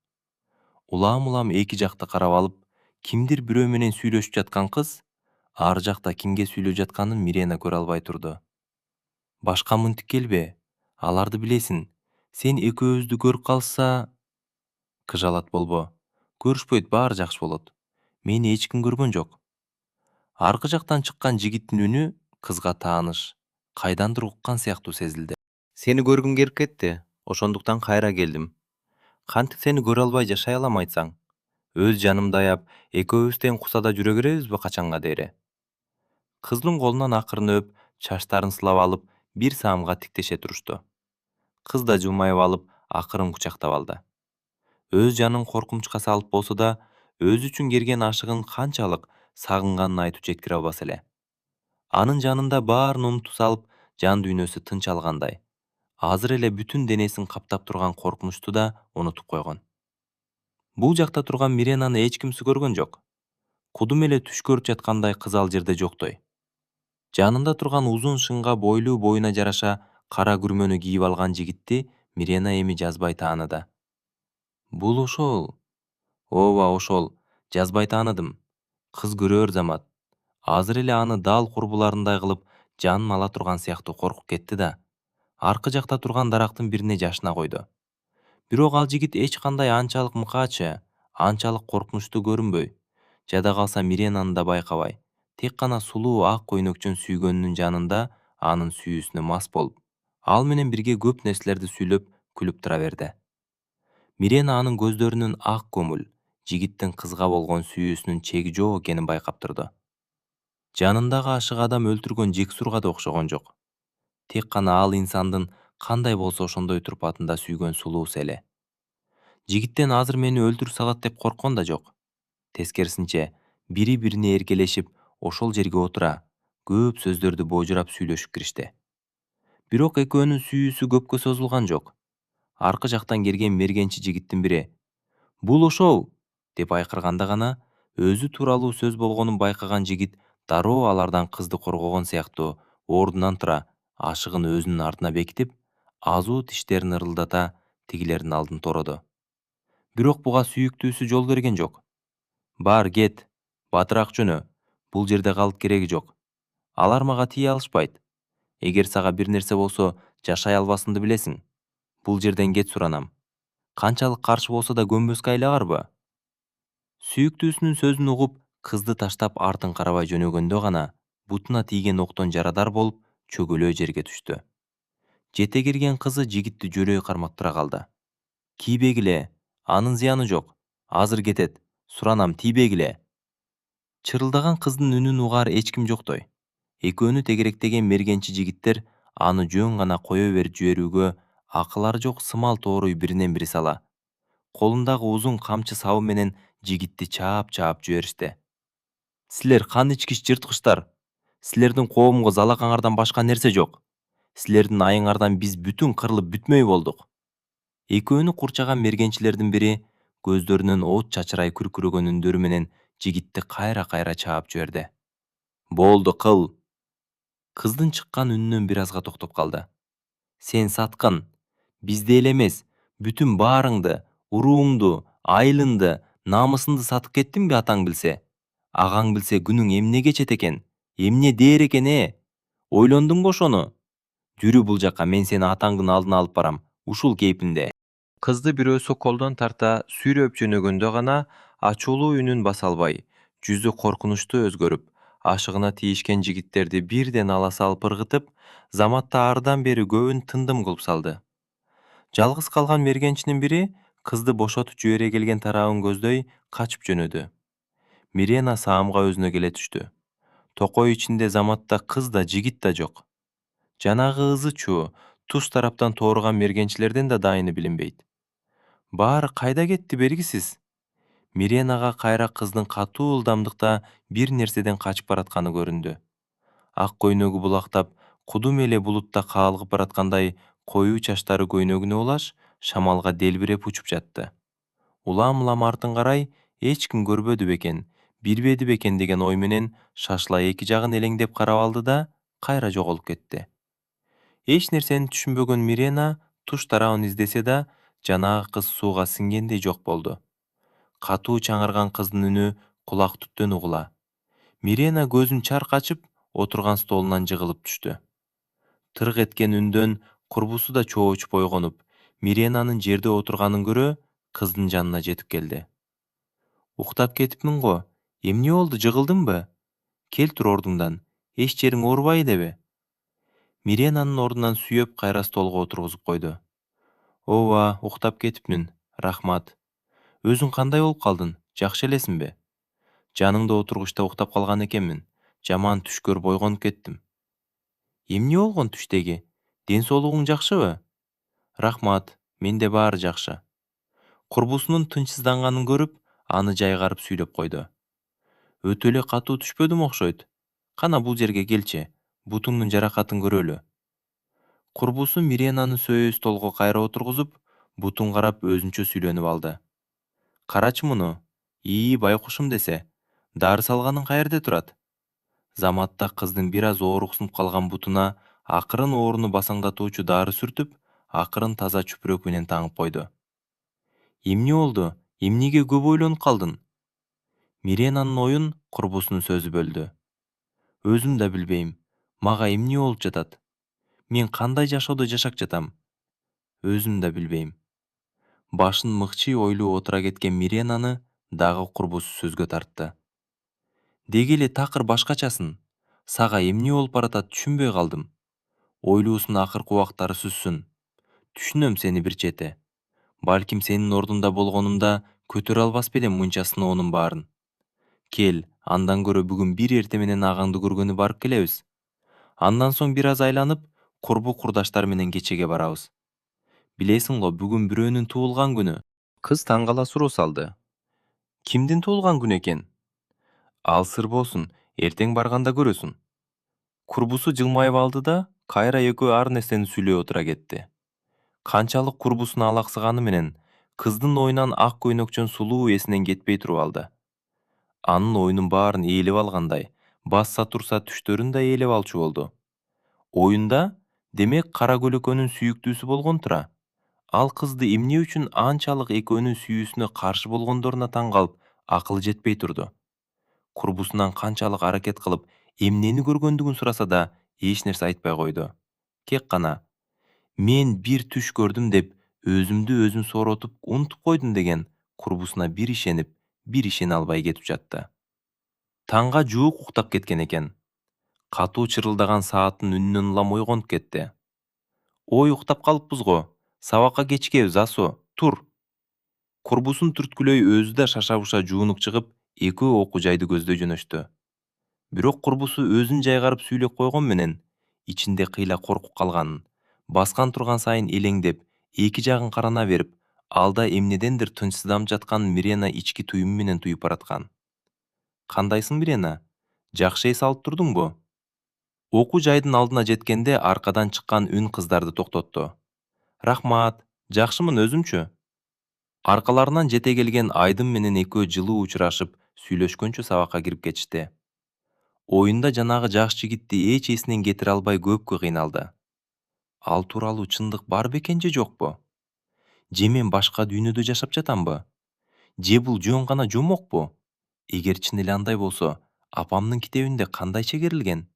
Улам эки жакты карап алып, кимдир бирөө менен сүйлөшүп жаткан кыз, ар жакта кимге сүйлөп жатканын Мирена көрө албай турду. Башка мынтип келбе. Аларды билесиң. Сен экөөбүздү көрүп калса... Кыжалат болбо. Көрүшпөйт, баары жакшы болот. Мени эч ким көргөн жок. Аркы жактан чыккан жигиттин үнү кызга тааныш. кайдандыр уккан сыяктуу сезилди. Сени көргүм келип кетти. Ошондуктан кайра келдим. Кантип сени көрө албай жашай алам айтсаң? Өз жанымды аяп, экөөбүз тең кусада жүрө беребизби качанга дейре? Кыздын колунан акырын өп, чачтарын сылап алып, бир саамга тиктеше турушту. Кыз да жылмайып алып, акырын кучактап алды. Өз жанын коркунучка салып болсо да, өзү үчүн керген ашыгын канчалык сагынганын айтып жеткире албас эле. Анын жанында баарын унутуп салып, жан дүйнөсү тынч алгандай. Азыр эле бүтүн денесин каптап турган коркунучту да унутуп койгон. Бул жакта турган Миренаны эч кимси көргөн жок. Кудум эле түш көрүп жаткандай кыз ал жерде жоктой. Жанында турган узун шыңга бойлуу, боюна жараша кара күрмөнү кийип алган жигитти Мирена эми жазбай тааныды. Бул ошол. Ооба ошол. Жазбай тааныдым. Кыз көрөөр замат. Азыр эле аны дал курбуларындай кылып жанын ала турган сыяктуу коркуп кетти да. Аркы жакта турган дарактын бирине жашына койду. Бирок ал жигит эч кандай анчалык мыкаачы, анчалык коркунучтуу көрүнбөй. Жада калса Миренаны да байкабай. Тек гана сулуу ак көйнөкчөн сүйгөнүнүн жанында анын сүйүүсүнө мас болуп, ал менен бирге көп нерселерди сүйлөп, күлүп тура берди. Мирена анын көздөрүнүн ак көмүл, жигиттин кызга болгон сүйүүсүнүн чеги жок экенин байкап турду. Жанындагы ашык адам өлтүргөн жексурга да окшогон жок. Тек гана ал инсандын кандай болсо ошондой турпатында сүйгөн сулуусу эле. Жигиттен азыр мени өлтүрүп салат деп корккон да жок. Тескерисинче, бири-бирине эркелешип, ошол жерге отура, көп сөздөрдү божурап сүйлөшүп киришти. Бирок экөөнүн сүйүүсү көпкө созулган жок. Аркы жактан келген мергенчи жигиттин бири «Бул ошол!» деп айкырганда гана, өзү тууралуу сөз болгонун байкаган жигит дароо алардан кызды коргогон сыяктуу ордунан тура, ашыгын өзүнүн артына бекитип, азуу тиштерин ырылдата тигилердин алдын тороду. Бирок буга сүйүктүүсү жол берген жок. Бар, кет, батыраак жөнө, бул жерде калып кереги жок. Алар мага тие алышпайт. Эгер сага бир нерсе болсо, жашай албасымды билесиң. Бул жерден кет суранам. Канчалык каршы болсо да көнбөскө айлагарбы? Сүйүктүүсүнүн сөзүн угуп, кызды таштап артын карабай жөнөгөндө гана, бутуна тийген октон жарадар болуп, чөгөлөө жерге түштү. Жете кирген кызы жигитти жөлөй кармап тура калды. Тийбегиле, анын зыяны жок. Азыр кетет. Суранам, тийбегиле. Чырылдаган кыздын үнүн угаар эч ким жоктой. Экөөнү тегеректеген мергенчи жигиттер аны жөн гана кое берип жиберүүгө акылары жок сымал тооруй биринен бири сала. Колундагы узун камчы сабы менен жигитти чаап жиберишти. Силер кан ичкич жырткычтар. Силердин коомго залакаңардан башка нерсе жок. Силердин айыңардан биз бүтүн кырылып бүтмөй болдук. Экөөнү курчаган мергенчилердин бири көздөрүнөн от чачырай күркүрөгөн үндөрү менен жигитти кайра чаап жиберди. Болду, кыл. Кыздын чыккан үнүнөн бир азга токтоп калды. Сен саткын. Бизди эле эмес, бүтүн баарыңды, урууңду, айылыңды, намысыңды сатып кеттиңби атаң билсе? Агаң билсе күнүң эмне кечет экен? Эмне дээр экен Ойлондуңбу ошону? Жүрү бул жака, мен сени атаңдын алдына алып барам, ушул кейпинде. Кызды бирөөсү колдон тарта сүйрөп жөнөгөндө гана ачуулуу үнүн баса албай, жүзү коркунучтуу өзгөрүп, ашыгына тийишкен жигиттерди бирден ала салып ыргытып, заматта арыдан бери көбүн тындым кылып салды. Жалгыз калган мергенчинин бири кызды бошотуп жибере келген тарабын көздөй качып жөнөдү. Мирена саамга өзүнө келе түштү. Токой ичинде заматта кыз да жигит да жок. Жанагы ызы-чуу, туш тараптан тооруган мергенчилерден да дайыны билинбейт. Баары кайда кетти белгисиз. Миренага кайра кыздын катуу ылдамдыкта бир нерседен качып баратканы көрүндү. Ак көйнөгү булактап, кудум эле булутта каалыгып бараткандай, коюу чачтары көйнөгүнө улаш, шамалга делбиреп учуп жатты. Улам артын карай, эч ким көрбөдү бекен, билбеди бекен деген ой менен шашыла эки жагын элеңдеп карап алды да, кайра жоголуп кетти. Эч нерсени түшүнбөгөн Мирена туш тарабын издесе да, жанагы кыз сууга сиңгендей жок болду. Катуу чаңырган кыздын үнү кулак түптөн угула. Мирена көзүн чарк ачып, отурган столунан жыгылып түштү. Тырк эткен үндөн курбусу да чоочуп ойгонуп, Миренанын жерде отурганын көрө, кыздын жанына жетип келди. Уктап кетипмин го. Эмне болду, жыгылдыңбы? Кел тур ордуңдан. Эч жериң оорубайбы? Миренанын ордунан сүйөп кайра столго отургузуп койду. Ооба, уктап кетипмин. Рахмат. Өзүң кандай болуп калдың? Жакшы элесиңби? Жаныңда отургучта уктап калган экенмин. Жаман түш көрүп ойгонуп кеттим. Эмне болгон түштеги? Ден соолугуң жакшыбы? Рахмат, менде баары жакшы. Курбусунун тынчсызданганын көрүп, аны жайгарып сүйлөп койду. Өтө эле катуу түшпөдүм окшойт. Кана бул жерге келчи, бутуңдун жаракатын көрөлү. Курбусу Миренаны сөөй столго кайра отургузуп, бутун карап өзүнчө сүйлөнүп алды. Карачы муну. Байкушум десе. Дары салганың каерде турат? Заматта кыздын бир аз ооруксунуп калган бутуна акырын ооруну басаңдатуучу дары сүртүп, акырын таза чүпүрөк менен таңып койду. Эмне болду? Эмнеге көп ойлонуп калдың? Миренанын оюн курбусунун сөзү бөлдү. Өзүм да билбейм. Мага эмне болуп жатат? Мен кандай жашоодо жашап жатам? Өзүм да билбейм. Башын мыкчый ойлуу отура кеткен Миренаны дагы курбусу сөзгө тартты. Деги эле такыр башкачасын. Сага эмне болуп баратат түшүнбөй калдым. Ойлуусун акыркы убактары сүзсүн. Түшүнөм сени бир чети. Балким сенин ордунда болгонумда көтөрө албас белем мынча сыноонун баарын. Кел, андан көрө бүгүн бир эрте менен агаңды көргөнү барып келебиз. Андан соң бир аз айланып, курбу курдаштар менен кечеге барабыз. Билесиң го, бүгүн бирөөнүн туулган күнү. Кыз таң кала суроо салды. Кимдин туулган күнү экен? Ал сыр болсун, эртең барганда көрөсүң. Курбусу жылмайып алды да, кайра экөө ар нерсени сүйлөй отура кетти. Канчалык курбусуна алаксыганы менен, кыздын оюнан ак көйнөкчөн сулуу эсинен кетпей туруп алды. Анын оюнун баарын ээлеп алгандай, басса турса түштөрүн да ээлеп алчу болду. Оюнда, демек кара көлөкөнүн сүйүктүүсү болгон тура. Ал кызды эмне үчүн анчалык экөөнүн сүйүүсүнө каршы болгондоруна таң калып, акылы жетпей турду. Курбусунан канчалык аракет кылып, эмнени көргөндүгүн сураса да, эч нерсе айтпай койду. Кек гана мен бир түш көрдүм деп өзүмдү өзүм сооротуп унутуп койдум деген курбусуна бир ишенип, бир ишене албай кетип жатты. Таңга жуук уктап кеткен экен. Катуу чырылдаган сааттын үнүнөн улам ойгонуп кетти. Ой, уктап калыппыз го. Сабакка кечикебиз, Асо. Тур. Курбусун түрткүлөй өзү да шаша-буша жуунуп чыгып, экөө окуу жайды көздөй жөнөштү. Бирок курбусу өзүн жайгарып сүйлөп койгон менен, ичинде кыйла коркуп калганын, баскан турган сайын элеңдеп, эки жагын карана берип, алда эмнедендир тынчсызданып жатканын Мирена ички туюму менен туюп бараткан. Кандайсың, Мирена? Жакшы эс алып турдуңбу? Окуу жайдын алдына жеткенде аркадан чыккан үн кыздарды токтотту. Рахмат, жакшымын, өзүмчү? Аркаларынан жете келген Айдын менен экөө жылуу учурашып, сүйлөшкөнчө сабакка кирип кетишти. Оюнда жанагы жаш жигитти эч эсинен кетире албай көпкө кыйналды. Ал тууралуу чындык бар бекен же жокпу? Же мен башка дүйнөдө жашап жатамбы? Же бул жөн гана жомокпу? Эгер чын эле андай болсо, апамдын китебинде кандай чегерилген?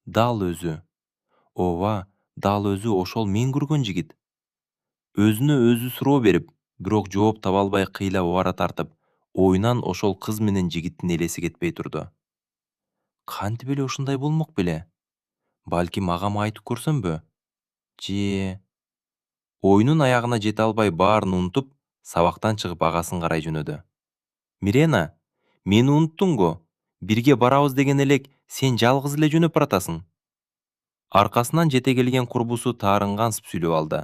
Дал өзү. Ооба, дал өзү ошол мен көргөн жигит. Өзүнө өзү суроо берип, бирок жооп таба албай кыйла убара тартып, оюнан ошол кыз менен жигиттин элеси кетпей турду. Кантип эле ушундай болмок беле? Балким агама айтып көрсөмбү? Же... Оюнун аягына жете албай баарын унутуп, сабактан чыгып агасын карай жөнөдү. Мирена, мени унуттуңбу? Бирге барабыз деген элек сен жалгыз эле жөнөп баратасың. Аркасынан жете келген курбусу таарынгансып сүйлөп алды.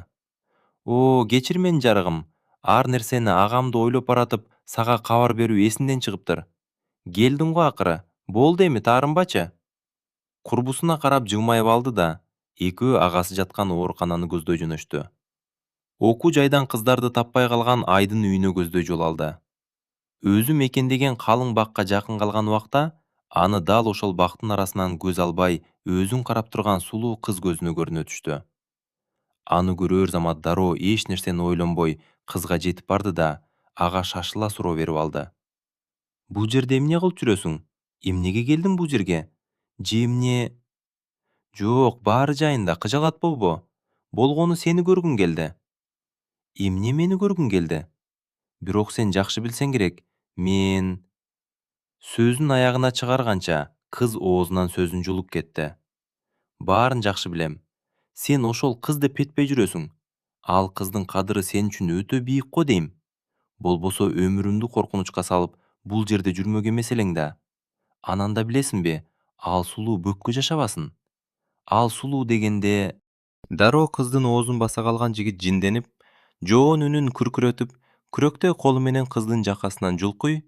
Кечир мени жарыгым. Ар нерсени агамды ойлоп баратып, сага кабар берүү эсимден чыгыптыр. Келдим го акыры. Болду эми, таарынбачы. Курбусуна карап жылмайып алды да, экөө агасы жаткан оорукананы көздөй жөнөштү. Окуу жайдан кыздарды таппай калган Айдын үйүнө көздөй жол алды. Өзү мекендеген калың бакка жакын калган убакта, аны дал ошол бактын арасынан көз албай, өзүн карап турган сулуу кыз көзүнө көрүнө түштү. Аны көрөр замат дароо эч нерсени ойлонбой кызга жетип барды да, ага шашыла суроо берип алды. Бул жерде эмне кылып жүрөсүң? Эмнеге келдиң бул жерге? Же эмне... Жок, баары жайында, кыжалат болбо. Болгону сени көргүм келди. Эмне мени көргүң келди? Бирок сен жакшы билсең керек, мен... Сөзүн аягына чыгарганча, кыз оозунан сөзүн жулуп кетти. Баарын жакшы билем. Сен ошол кыз деп кетпей жүрөсүң. Ал кыздын кадыры сен үчүн өтө бийик го дейм. Болбосо өмүрүмдү коркунучка салып, бул жерде жүрмөк эмес элең да. Анан да билесиңби, ал сулуу бөккө жашабасын. Ал сулуу дегенде... Дароо кыздын оозун баса калган жигит жинденип, жоон үнүн күркүрөтүп, күрөктөй колу менен кыздын жакасынан жулкуй,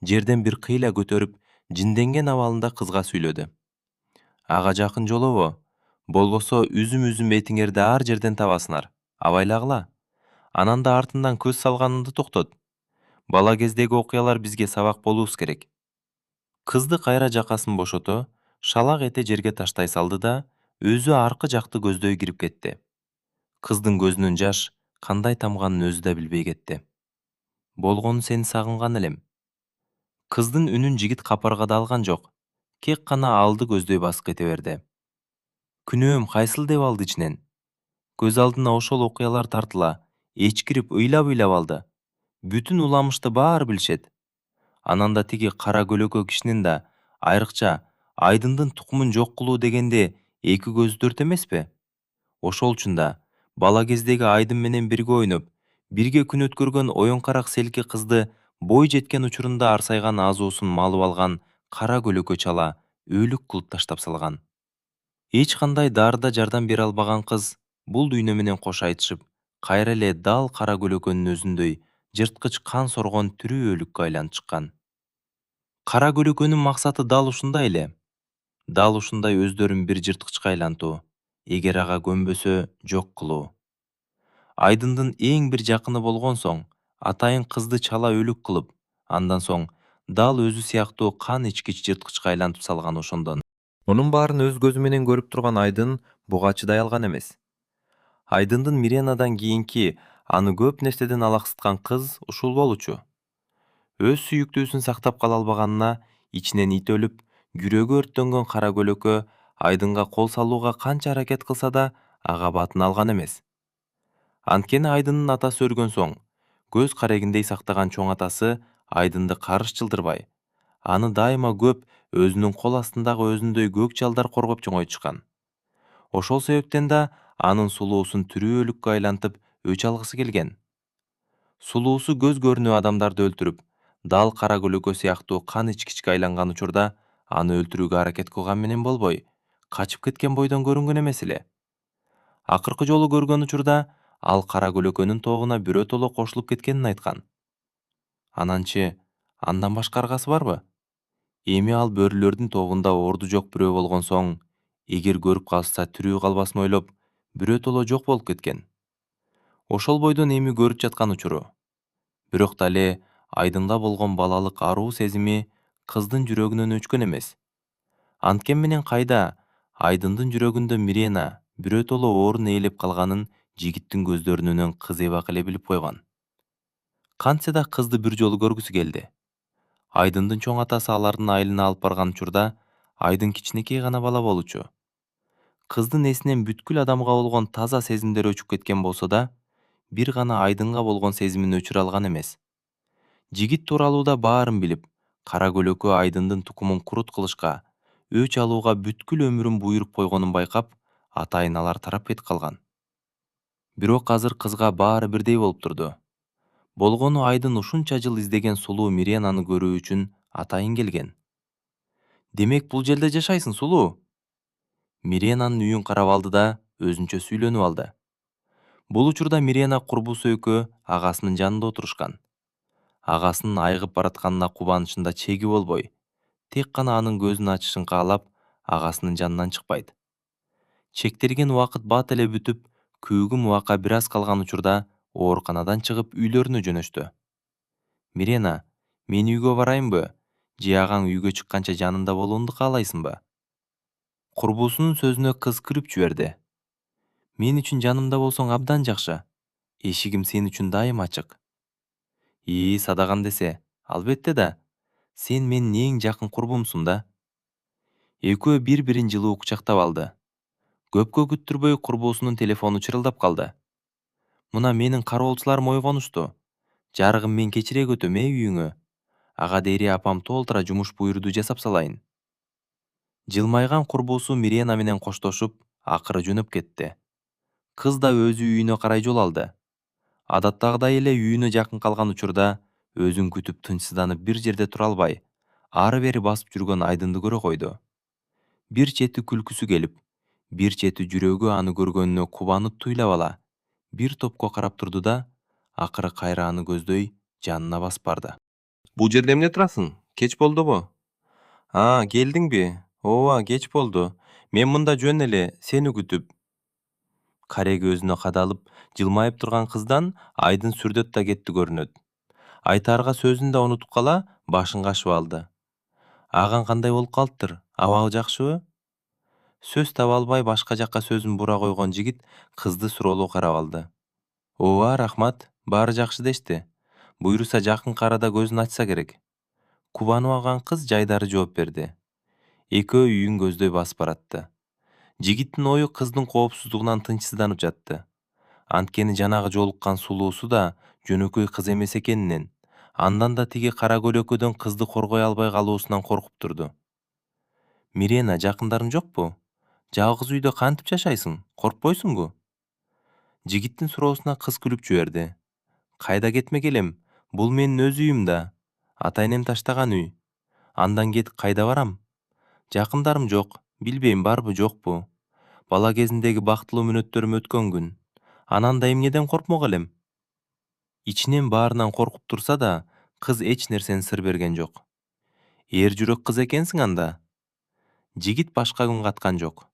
жерден бир кыйла көтөрүп, жинденген абалында кызга сүйлөдү. Ага жакын жолобо. Болбосо үзүм этиңерди ар жерден табасыңар. Абайлагыла. Анан да артынан көз салганыңды токтот. Бала кездеги окуялар бизге сабак болуубуз керек. Кызды кайра жакасын бошото, шалак эте жерге таштай салды да, өзү аркы жакты көздөй кирип кетти. Кыздын көзүнөн жаш кандай тамганын өзү да билбей кетти. Болгону сени сагынган элем. Кыздын үнүн жигит капаргада алган жок. Кек гана алды көздөй басып кете берди. Күнөөм кайсыл деп алды ичинен. Көз алдына ошол окуялар тартыла, эчкирип ыйлап алды. Бүтүн уламышты баары билишет. Анан да тиги кара көлөкө кишинин да, айрыкча Айдындын тукумун жок кылуу дегенде эки көзү төрт эмеспи? Ошол үчүн да бала кездеги Айдын менен бирге ойноп, бирге күн өткөргөн оюнкарак селки кызды бой жеткен учурунда арсайган азуусун малып алган кара көлөкө чала өлүк кылып таштап салган. Эч кандай дарыда жардам бере албаган кыз бул дүйнө менен кош айтышып, кайра эле дал кара көлөкөнүн өзүндөй жырткыч кан соргон тирүү өлүккө айланып чыккан. Кара көлөкөнүн максаты дал ушундай эле. Дал ушундай өздөрүн бир жырткычка айлантуу, эгер ага көнбөсө жок кылуу. Айдындын эң бир жакыны болгон соң, атайын кызды чала өлүк кылып, андан соң дал өзү сыяктуу кан ичкич жырткычка айлантып салган ошондон. Мунун баарын өз көзү менен көрүп турган Айдын буга чыдай алган эмес. Айдындын Миренадан кийинки аны көп нерседен алаксыткан кыз ушул болчу. Өз сүйүктүүсүн сактап кала албаганына ичинен ит өлүп, жүрөгү өрттөнгөн кара көлөкө Айдынга кол салууга канча аракет кылса да, ага батын алган эмес. Анткени Айдындын атасы өлгөн соң, көз карегиндей сактаган чоң атасы Айдынды карыш жылдырбай, аны дайыма көп өзүнүн кол астындагы өзүндөй көк жалдар коргоп чоңойтушкан. Ошол себептен да анын сулуусун тирүү өлүккө айлантып өч алгысы келген. Сулуусу көз көрүнүү адамдарды өлтүрүп, дал кара көлөкө сыяктуу кан ичкичке айланган учурда аны өлтүрүүгө аракет кылган менен болбой, качып кеткен бойдон көрүнгөн эмес эле. Акыркы жолу көргөн учурда ал кара көлөкөнүн тобуна бирөөтоло кошулуп кеткенин айткан. Ананчы, андан башка аргасы барбы? Эми ал бөрүлөрдүн тобунда орду жок бирөө болгон соң, эгер көрүп калышса тирүү калбасын ойлоп, бирөөтоло жок болуп кеткен. Ошол бойдон эми көрүп жаткан учуру. Бирок дале Айдынга болгон балалык аруу сезими кыздын жүрөгүнөн өчкөн эмес. Анткени менен кайда Айдындын жүрөгүндө Мирена бирөөтоло орун ээлеп калганын жигиттин көздөрүнөн кыз эбак эле билип койгон. Кантсе да кызды бир жолу көргүсү келди. Айдындын чоң атасы алардын айылына алып барган учурда Айдын кичинекей гана бала болчу. Кыздын эсинен бүткүл адамга болгон таза сезимдер өчүп кеткен болсо да, бир гана Айдынга болгон сезимин өчүрө алган эмес. Жигит тууралуу да баарын билип, кара көлөкө Айдындын тукумун курут кылышка, өч алууга бүткүл өмүрүн буйруп койгонун байкап, атайын алар тарап кетип калган. Бирок азыр кызга баары бирдей болуп турду. Болгону Айдын ушунча жыл издеген сулуу Миренаны көрүү үчүн атайын келген. Демек бул жерде жашайсың, сулуу? Миренанын үйүн карап алды да өзүнчө сүйлөнүп алды. Бул учурда Мирена курбусу экөө агасынын жанында отурушкан. Агасынын айыгып баратканына кубанычында чеги болбой, тек гана анын көзүн ачышын каалап, агасынын жанынан чыкпайт. Чектелген убакыт бат эле бүтүп, күүгүм убакка бир аз калган учурда ооруканадан чыгып үйлөрүнө жөнөштү. Мирена, мен үйгө барайынбы? Же агаң үйгө чыкканча жанында болуумду каалайсыңбы? Курбусунун сөзүнө кыз күлүп жиберди. Мен үчүн жанымда болсоң абдан жакшы. Эшигим сен үчүн дайым ачык. Садаган десе, албетте да. Сен менин эң жакын курбумсуң да. Экөө бири-бирин жылуу кучактап алды. Көпкө күттүрбөй курбусунун телефону чырылдап калды. Мына менин кароолчуларым ойгонушту. Жарыгым, мен кечире көтөм үйүңө. Ага дейри апам толтура жумуш буйруду жасап салайын. Жылмайган курбуусу Мирена менен коштошуп, акыры жөнөп кетти. Кыз да өзү үйүнө карай жол алды. Адаттагыдай эле үйүнө жакын калган учурда өзүн күтүп тынчсызданып бир жерде тура албай, ары бери басып жүргөн Айдынды көрө койду. Бир чети күлкүсү келип, бир чети жүрөгү аны көргөнүнө кубанып туйлап ала, бир топко карап турду да, акыры кайра аны көздөй жанына басып барды. Бул жерде эмне турасың? Кеч болдубу? Келдиңби? Ооба, кеч болду. Мен мында жөн эле сени күтүп. Кареги өзүнө кадалып, жылмайып турган кыздан Айдын сүрдөт да кетти көрүнөт. Айтаарга сөзүн да унутуп кала, башын кашып алды. Агаң кандай болуп калыптыр? Абалы жакшыбы? Сөз таба албай башка жакка сөзүн бура койгон жигит кызды суроолуу карап алды. Ооба, рахмат. Баары жакшы дешти. Буйруса жакынкы арада көзүн ачса керек. Кубанып алган кыз жайдары жооп берди. Экөө үйүн көздөй басып баратты. Жигиттин ою кыздын коопсуздугунан тынчсызданып жатты. Анткени жанагы жолуккан сулуусу да жөнөкөй кыз эмес экенинен, андан да тиги кара көлөкөдөн кызды коргой албай калуусунан коркуп турду. Мирена, жакындарың жокпу? Жалгыз үйдө кантип жашайсың? Коркпойсуңбу? Жигиттин суроосуна кыз күлүп жиберди. Кайда кетмек элем? Бул менин өз үйүм да. Ата энем таштаган үй. Андан кетип кайда барам? Жакындарым жок. Билбейм барбы жокпу. Бала кезиндеги бактылуу мүнөттөрүм өткөн күн. Анан да эмнеден коркмок элем? Ичинен баарынан коркуп турса да, кыз эч нерсени сыр берген жок. Эр жүрөк кыз экенсиң анда. Жигит башка күн каткан жок.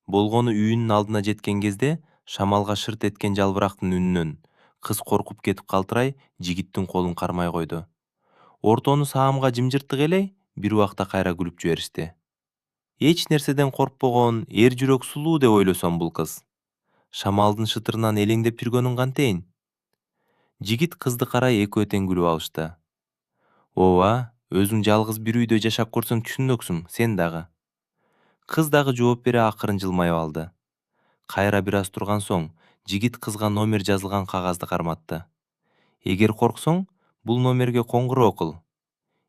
Болгону үйүнүн алдына жеткен кезде шамалга шырт эткен жалбырактын үнүнөн кыз коркуп кетип калтырай жигиттин колун кармай койду. Ортону саамга жымжырттык элей, бир убакта кайра күлүп жиберишти. Эч нерседен коркпогон, эр жүрөк сулуу деп ойлосом бул кыз. Шамалдын шытырынан элеңдеп жүргөнүн кантейин? Жигит кызды карай экөө тең күлүп алышты. Ооба, өзүң жалгыз бир үйдө жашап көрсөң түшүнөксүң, сен дагы. Кыз дагы жооп бере акырын жылмайып алды. Кайра бир аз турган соң, жигит кызга номер жазылган кагазды карматты. Эгер корксоң, бул номерге коңгуроо кыл.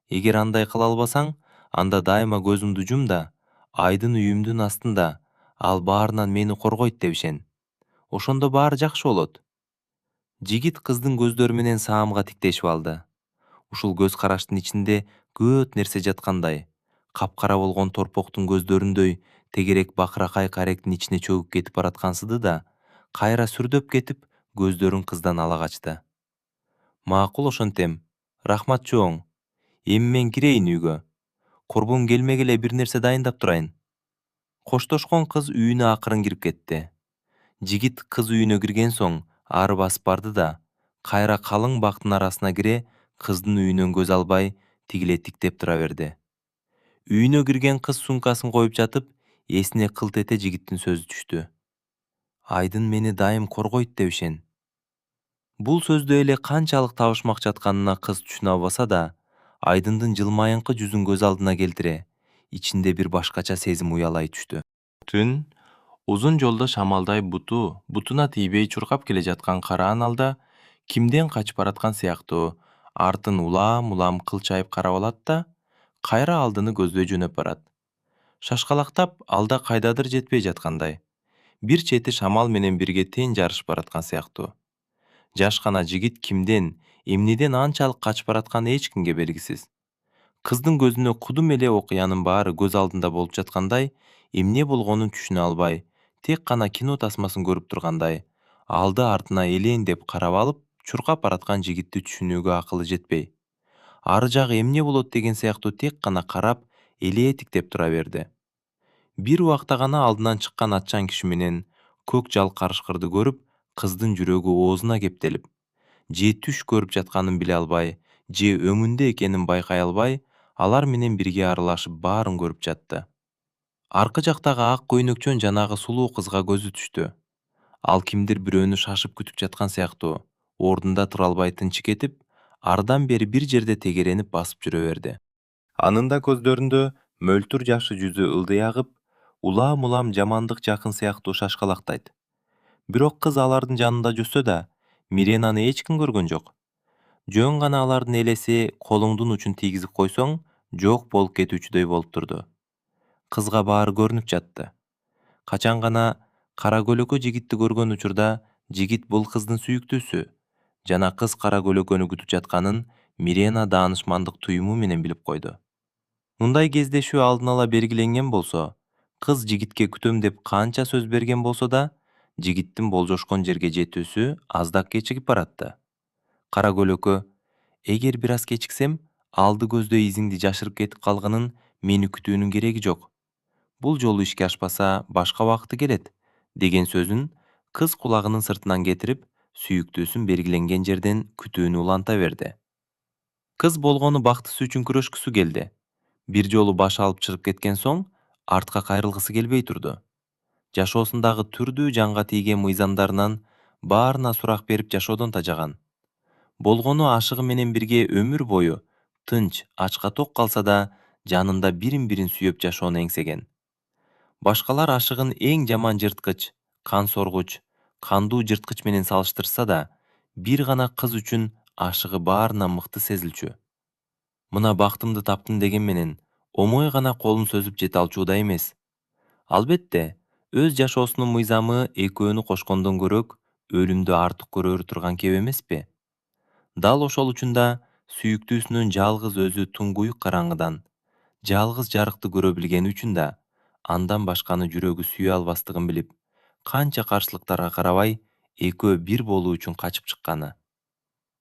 Эгер андай кыла албасаң, анда дайыма көзүңдү жум да, Айдын үйүмдүн астында, ал баарынан мени коргойт деп ишен. Ошондо баары жакшы болот. Жигит кыздын көздөрү менен саамга тиктешип алды. Ушул көз караштын ичинде көп нерсе жаткандай, капкара болгон торпоктун көздөрүндөй тегерек бакыракай каректин ичине чөгүп кетип бараткансыды да, кайра сүрдөп кетип, көздөрүн кыздан ала качты. Макул ошентем. Рахмат чоң. Эми мен кирейин үйгө. Курбум келмек эле бир нерсе дайындап турайын. Коштошкон кыз үйүнө акырын кирип кетти. Жигит кыз үйүнө кирген соң, ары басып барды да, кайра калың бактын арасына кире, кыздын үйүнөн көз албай, тигиле тиктеп тура берди. Үйүнө кирген кыз сумкасын коюп жатып, эсине кылт эте жигиттин сөзү түштү. Айдын мени дайым коргойт деп ишен. Бул сөздө эле канчалык табышмак жатканына кыз түшүнө албаса да, Айдындын жылмайыңкы жүзүн көз алдына келтире, ичинде бир башкача сезим уялай түштү. Түн узун жолдо шамалдай бутуна тийбей чуркап келе жаткан караан алда кимден качып бараткан сыяктуу артын улам кылчайып карап алат да, кайра алдыны көздөй жөнөп барат. Шашкалактап алда кайдадыр жетпей жаткандай. Бир чети шамал менен бирге тең жарышып бараткан сыяктуу. Жаш гана жигит кимден, эмнеден анчалык качып баратканы эч кимге белгисиз. Кыздын көзүнө кудум эле окуянын баары көз алдында болуп жаткандай, эмне болгонун түшүнө албай, тек гана кино тасмасын көрүп тургандай, алды артына элендеп карап алып, чуркап бараткан жигитти түшүнүүгө акылы жетпей. Ары жагы эмне болот деген сыяктуу тек гана карап, элетиктеп тура берди. Бир убакта гана алдынан чыккан атчан киши менен көк жал карышкырды көрүп, кыздын жүрөгү оозуна кептелип, же түш көрүп жатканын биле албай, же өңүндө экенин байкай албай, алар менен бирге аралашып баарын көрүп жатты. Аркы жактагы ак көйнөкчөн жанагы сулуу кызга көзү түштү. Ал кимдир бирөөнү шашып күтүп жаткан сыяктуу, ордунда тура албай тынчы кетип, ардан бери бир жерде тегеренип басып жүрө берди. Анын да көздөрүндө мөлтүр жашы жүзү ылдый агып, улам жамандык жакын сыяктуу шашкалактайт. Бирок кыз алардын жанында жүрсө да, Миренаны эч ким көргөн жок. Жөн гана алардын элеси колуңдун учун тийгизип койсоң, жок болуп кетүүчүдөй болуп турду. кызга баары көрүнүп жатты. Качан гана кара көлөкө жигитти көргөн учурда жигит бул кыздын сүйүктүүсү жана кыз кара көлөкөнү күтүп жатканын Мирена даанышмандык туюму менен билип койду. Мындай кездешүү алдын ала белгиленген болсо, кыз жигитке күтөм деп канча сөз берген болсо да, жигиттин болжошкон жерге жетүүсү аздак кечигип баратты. Кара көлөкө: эгер бир аз кечиксем, алды көздө изиңди жашырып кетип калганын мени күтүүнүн кереги жок. Бул жолу ишке ашпаса, башка убакыты келет, деген сөзүн кыз кулагынын сыртынан кетирип, сүйүктүүсүн белгиленген жерден күтүүнү уланта берди. Кыз болгону бактысы үчүн күрөшкүсү келди. Бир жолу баш алып чыгып кеткен соң, артка кайрылгысы келбей турду. Жашоосундагы түрдүү жанга тийген мыйзамдарынан баарына сурак берип жашоодон тажаган. Болгону ашыгы менен бирге өмүр бою тынч, ачка ток калса да, жанында бирин-бирин сүйөп жашоону эңсеген. Башкалар ашыгын эң жаман жырткыч, кан соргуч, кандуу жырткыч менен салыштырса да, бир гана кыз үчүн ашыгы баарынан мыкты сезилчү. Мына бактымды таптым деген менен, омой гана колун сөзүп жете алчу да эмес. Албетте, өз жашоосунун мыйзамы экөөнү кошкондон көрөк, өлүмдү артык көрөр турган кеп эмеспи? Дал ошол үчүн да сүйүктүүсүнүн жалгыз өзү туңгуюк караңгыдан, жалгыз жарыкты көрө билгени үчүн да, андан башканы жүрөгү сүйө албастыгын билип, канча каршылыктарга карабай, экөө бир болуу үчүн качып чыкканы.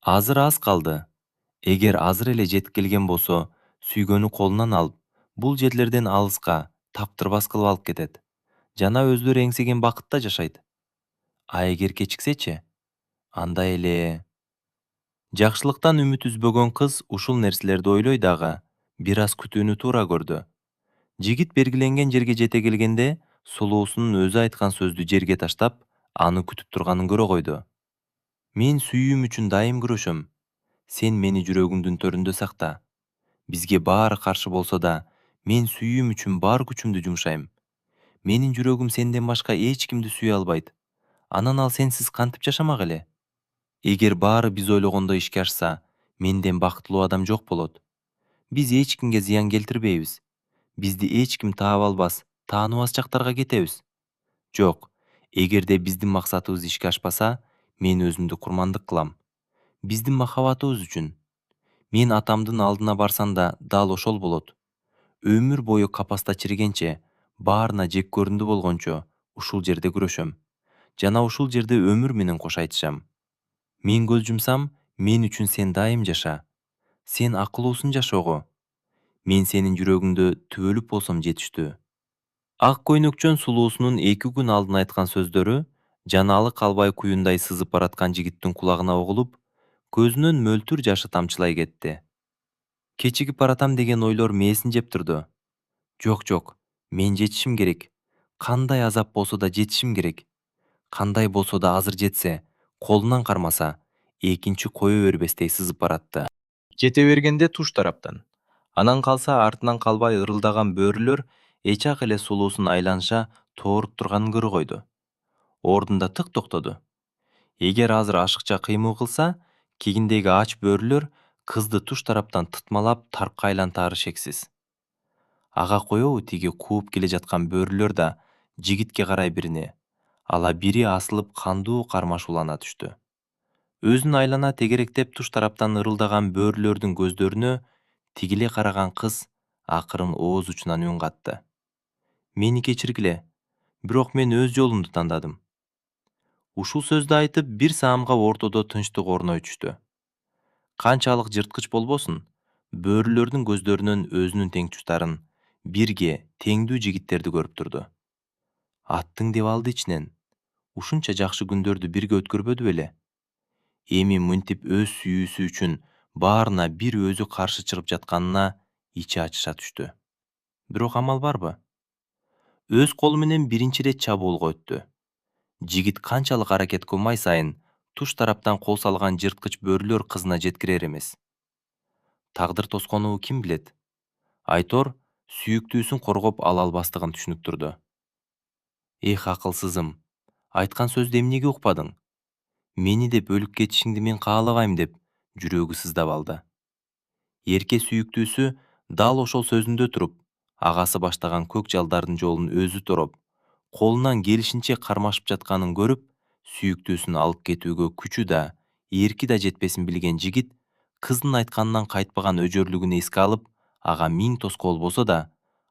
Азыр аз калды. Эгер азыр эле жетип келген болсо, сүйгөнү колунан алып, бул жерлерден алыска, таптырбас кылып алып кетет. Жана өздөрү эңсеген бакытта жашайт. А эгер кечиксечи? Анда эле... Жакшылыктан үмүт үзбөгөн кыз ушул нерселерди ойлой дагы, бир аз күтүүнү туура көрдү. Жигит белгиленген жерге жете келгенде, сулуусунун өзү айткан сөздү жерге таштап, аны күтүп турганын көрө койду. Мен сүйүүм үчүн дайым күрөшөм. Сен мени жүрөгүңдүн төрүндө сакта. Бизге баары каршы болсо да, мен сүйүүм үчүн бар күчүмдү жумшайм. Менин жүрөгүм сенден башка эч кимди сүйө албайт. Анан ал сенсиз кантип жашамак эле? Эгер баары биз ойлогондой ишке ашса, менден бактылуу адам жок болот. Биз эч кимге зыян келтирбейбиз. Бизди эч ким таап албас, тааныбас жактарга кетебиз. Жок, эгерде биздин максатыбыз ишке ашпаса, мен өзүмдү курмандык кылам. Биздин махабатыбыз үчүн. Мен атамдын алдына барсам да дал ошол болот. Өмүр бою капаста чиригенче, баарына жек көрүндү болгончо, ушул жерде күрөшөм. Жана ушул жерде өмүр менен кош айтышам. Мен көз жумсам, мен үчүн сен дайым жаша. Сен акылуусун жашоого. Мен сенин жүрөгүңдө түбөлүп болсом жетиштүү. Ак көйнөкчөн сулуусунун 2 күн алдын айткан сөздөрү жаналы калбай куюндай сызып бараткан жигиттин кулагына угулуп, көзүнөн мөлтүр жашы тамчылай кетти. Кечигип баратам деген ойлор мээсин жеп турду. Жок, мен жетишим керек. Кандай азап болсо да жетишим керек. Кандай болсо да азыр жетсе, колунан кармаса, экинчи кое бербестей сызып баратты. Жете бергенде туш тараптан. Анан калса артынан калбай ырылдаган бөрүлөр эчак эле сулуусун айланыша тооруп турганын көрө койду. Ордунда тык токтоду. Эгер азыр ашыкча кыймыл кылса, кегиндеги ач бөрүлөр кызды туш тараптан тытмалап тарпка айлантаары шексиз. Ага коебу тиги кууп келе жаткан бөрүлөр да жигитке карай бирине, ала бири асылып кандуу кармаш улана түштү. Өзүн айлана тегеректеп туш тараптан ырылдаган бөрүлөрдүн көздөрүнө тигиле караган кыз акырын ооз учунан үн катты. Мени кечиргиле, бирок мен өз жолумду тандадым. Ушул сөздү айтып, бир саамга ортодо тынчтык орной түштү. Канчалык жырткыч болбосун, бөрүлөрдүн көздөрүнөн өзүнүн теңтуштарын, бирге, теңдүү жигиттерди көрүп турду. Аттың деп алды ичинен. Ушунча жакшы күндөрдү бирге өткөрбөдү беле? Эми мынтип өз сүйүүсү үчүн баарына бир өзү каршы чыгып жатканына ичи ачыша түштү. Бирок амал барбы? Өз колу менен биринчи ирет чабуулга өттү. Жигит канчалык аракет кылмай сайын, туш тараптан кол салган жырткыч бөрүлөр кызына жеткирер эмес. Тагдыр тосконубу ким билет? Айтор сүйүктүүсүн коргоп ала албастыгын түшүнүктүрдү. Эх, акылсызым, айткан сөздү эмнеге укпадың? Мени деп өлүп кетишиңди мен каалабайм деп жүрөгү сыздап алды. Эрке сүйүктүүсү дал ошол сөзүндө туруп, Агасы баштаган көк жалдардын жолун өзү тороп, колунан келишинче кармашып жатканын көрүп, сүйүктүүсүн алып кетүүгө күчү да, эрки да жетпесин билген жигит кыздын айтканынан кайтпаган өжөрлүгүн эске алып, ага миң тоскоол болсо да,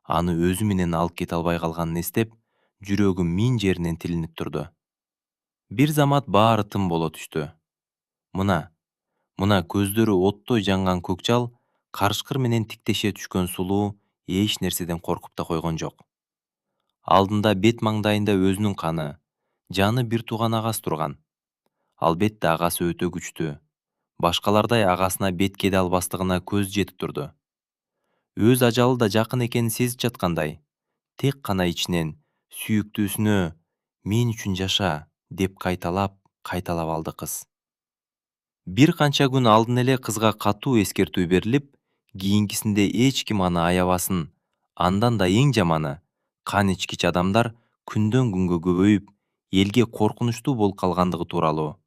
аны өзү менен алып кете албай калганын эстеп, жүрөгү миң жеринен тилинип турду. Бир замат баары тым боло түштү. Мына, мына көздөрү оттой жанган көкжал карышкыр менен тиктеше түшкөн сулуу эч нерседен коркуп да койгон жок. Алдында бет маңдайында өзүнүн каны, жаны бир тууган агасы турган. Албетте агасы өтө күчтүү. Башкалардай агасына бет кеде албастыгына көз жетип турду. Өз ажалы да жакын экенин сезип жаткандай, тек кана ичинен сүйүктүүсүнө «Мен үчүн жаша» деп кайталап алды кыз. Бир канча күн алдын эле кызга катуу эскертүү берилип, кийинкисинде эч ким аны аябасын. Андан да эң жаманы, кан ичкич адамдар күндөн күнгө көбөйүп, элге коркунучтуу болуп калгандыгы тууралуу.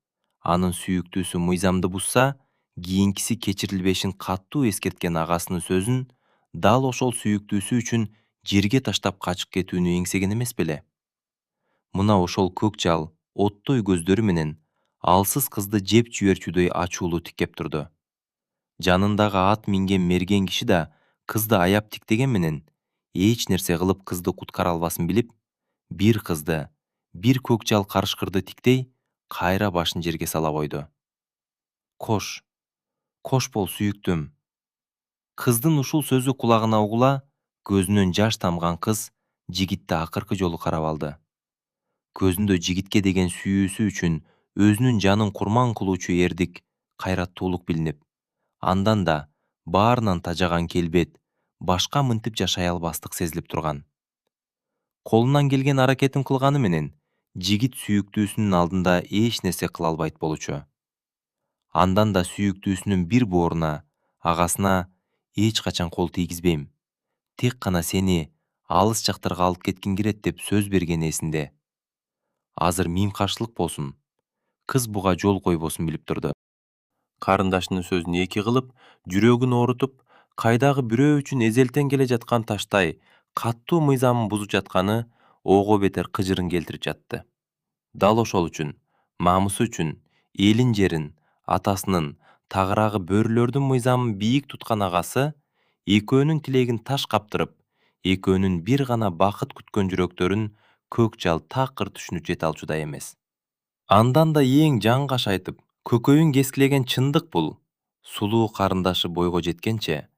Анын сүйүктүүсү мыйзамды бузса, кийинкиси кечирилбешин катуу эскерткен агасынын сөзүн дал ошол сүйүктүүсү үчүн жерге таштап качып кетүүнү эңсеген эмес беле? Мына ошол көк жал оттой көздөрү менен алсыз кызды жеп жиберчүдөй ачуулуу тиккеп турду. Жанындагы ат минген мерген киши да кызды аяп тиктеген менен эч нерсе кылып кызды куткара албасын билип, бир кызды, бир көк жал карышкырды тиктей, кайра башын жерге сала койду. Кош, кош бол сүйүктүм. Кыздын ушул сөзү кулагына угула, көзүнөн жаш тамган кыз жигитти акыркы жолу карап алды. Көзүндө жигитке деген сүйүүсү үчүн өзүнүн жанын курман кылуучу эрдик, кайраттуулук билинип, андан да баарынан тажаган келбет, башка мынтип жашай албастык сезилип турган. Колунан келген аракетин кылганы менен жигит сүйүктүүсүнүн алдында эч нерсе кыла албайт болчу. Андан да сүйүктүүсүнүн бир бооруна, агасына эч качан кол тийгизбейм. Тек кана сени алыс жактарга алып кетким келет деп сөз бергени эсинде. Азыр миң каршылык болсун, кыз буга жол койбосун билип турду. Карындашынын сөзүн эки кылып, жүрөгүн оорутуп, кайдагы бирөө үчүн эзелтен келе жаткан таштай каттуу мыйзамын бузуп жатканы ого бетер кыжырын келтирип жатты. Дал ошол үчүн, намысы үчүн, элин жерин, атасынын, тагыраагы бөрүлөрдүн мыйзамын бийик туткан агасы, экөөнүн тилегин таш каптырып, экөөнүн бир гана бакыт күткөн жүрөктөрүн көк жал такыр түшүнүп жете алчудай эмес. Андан да эң жан кашайтып, көкөйүн кескилеген чындык бул. Сулуу карындашы бойго жеткенче,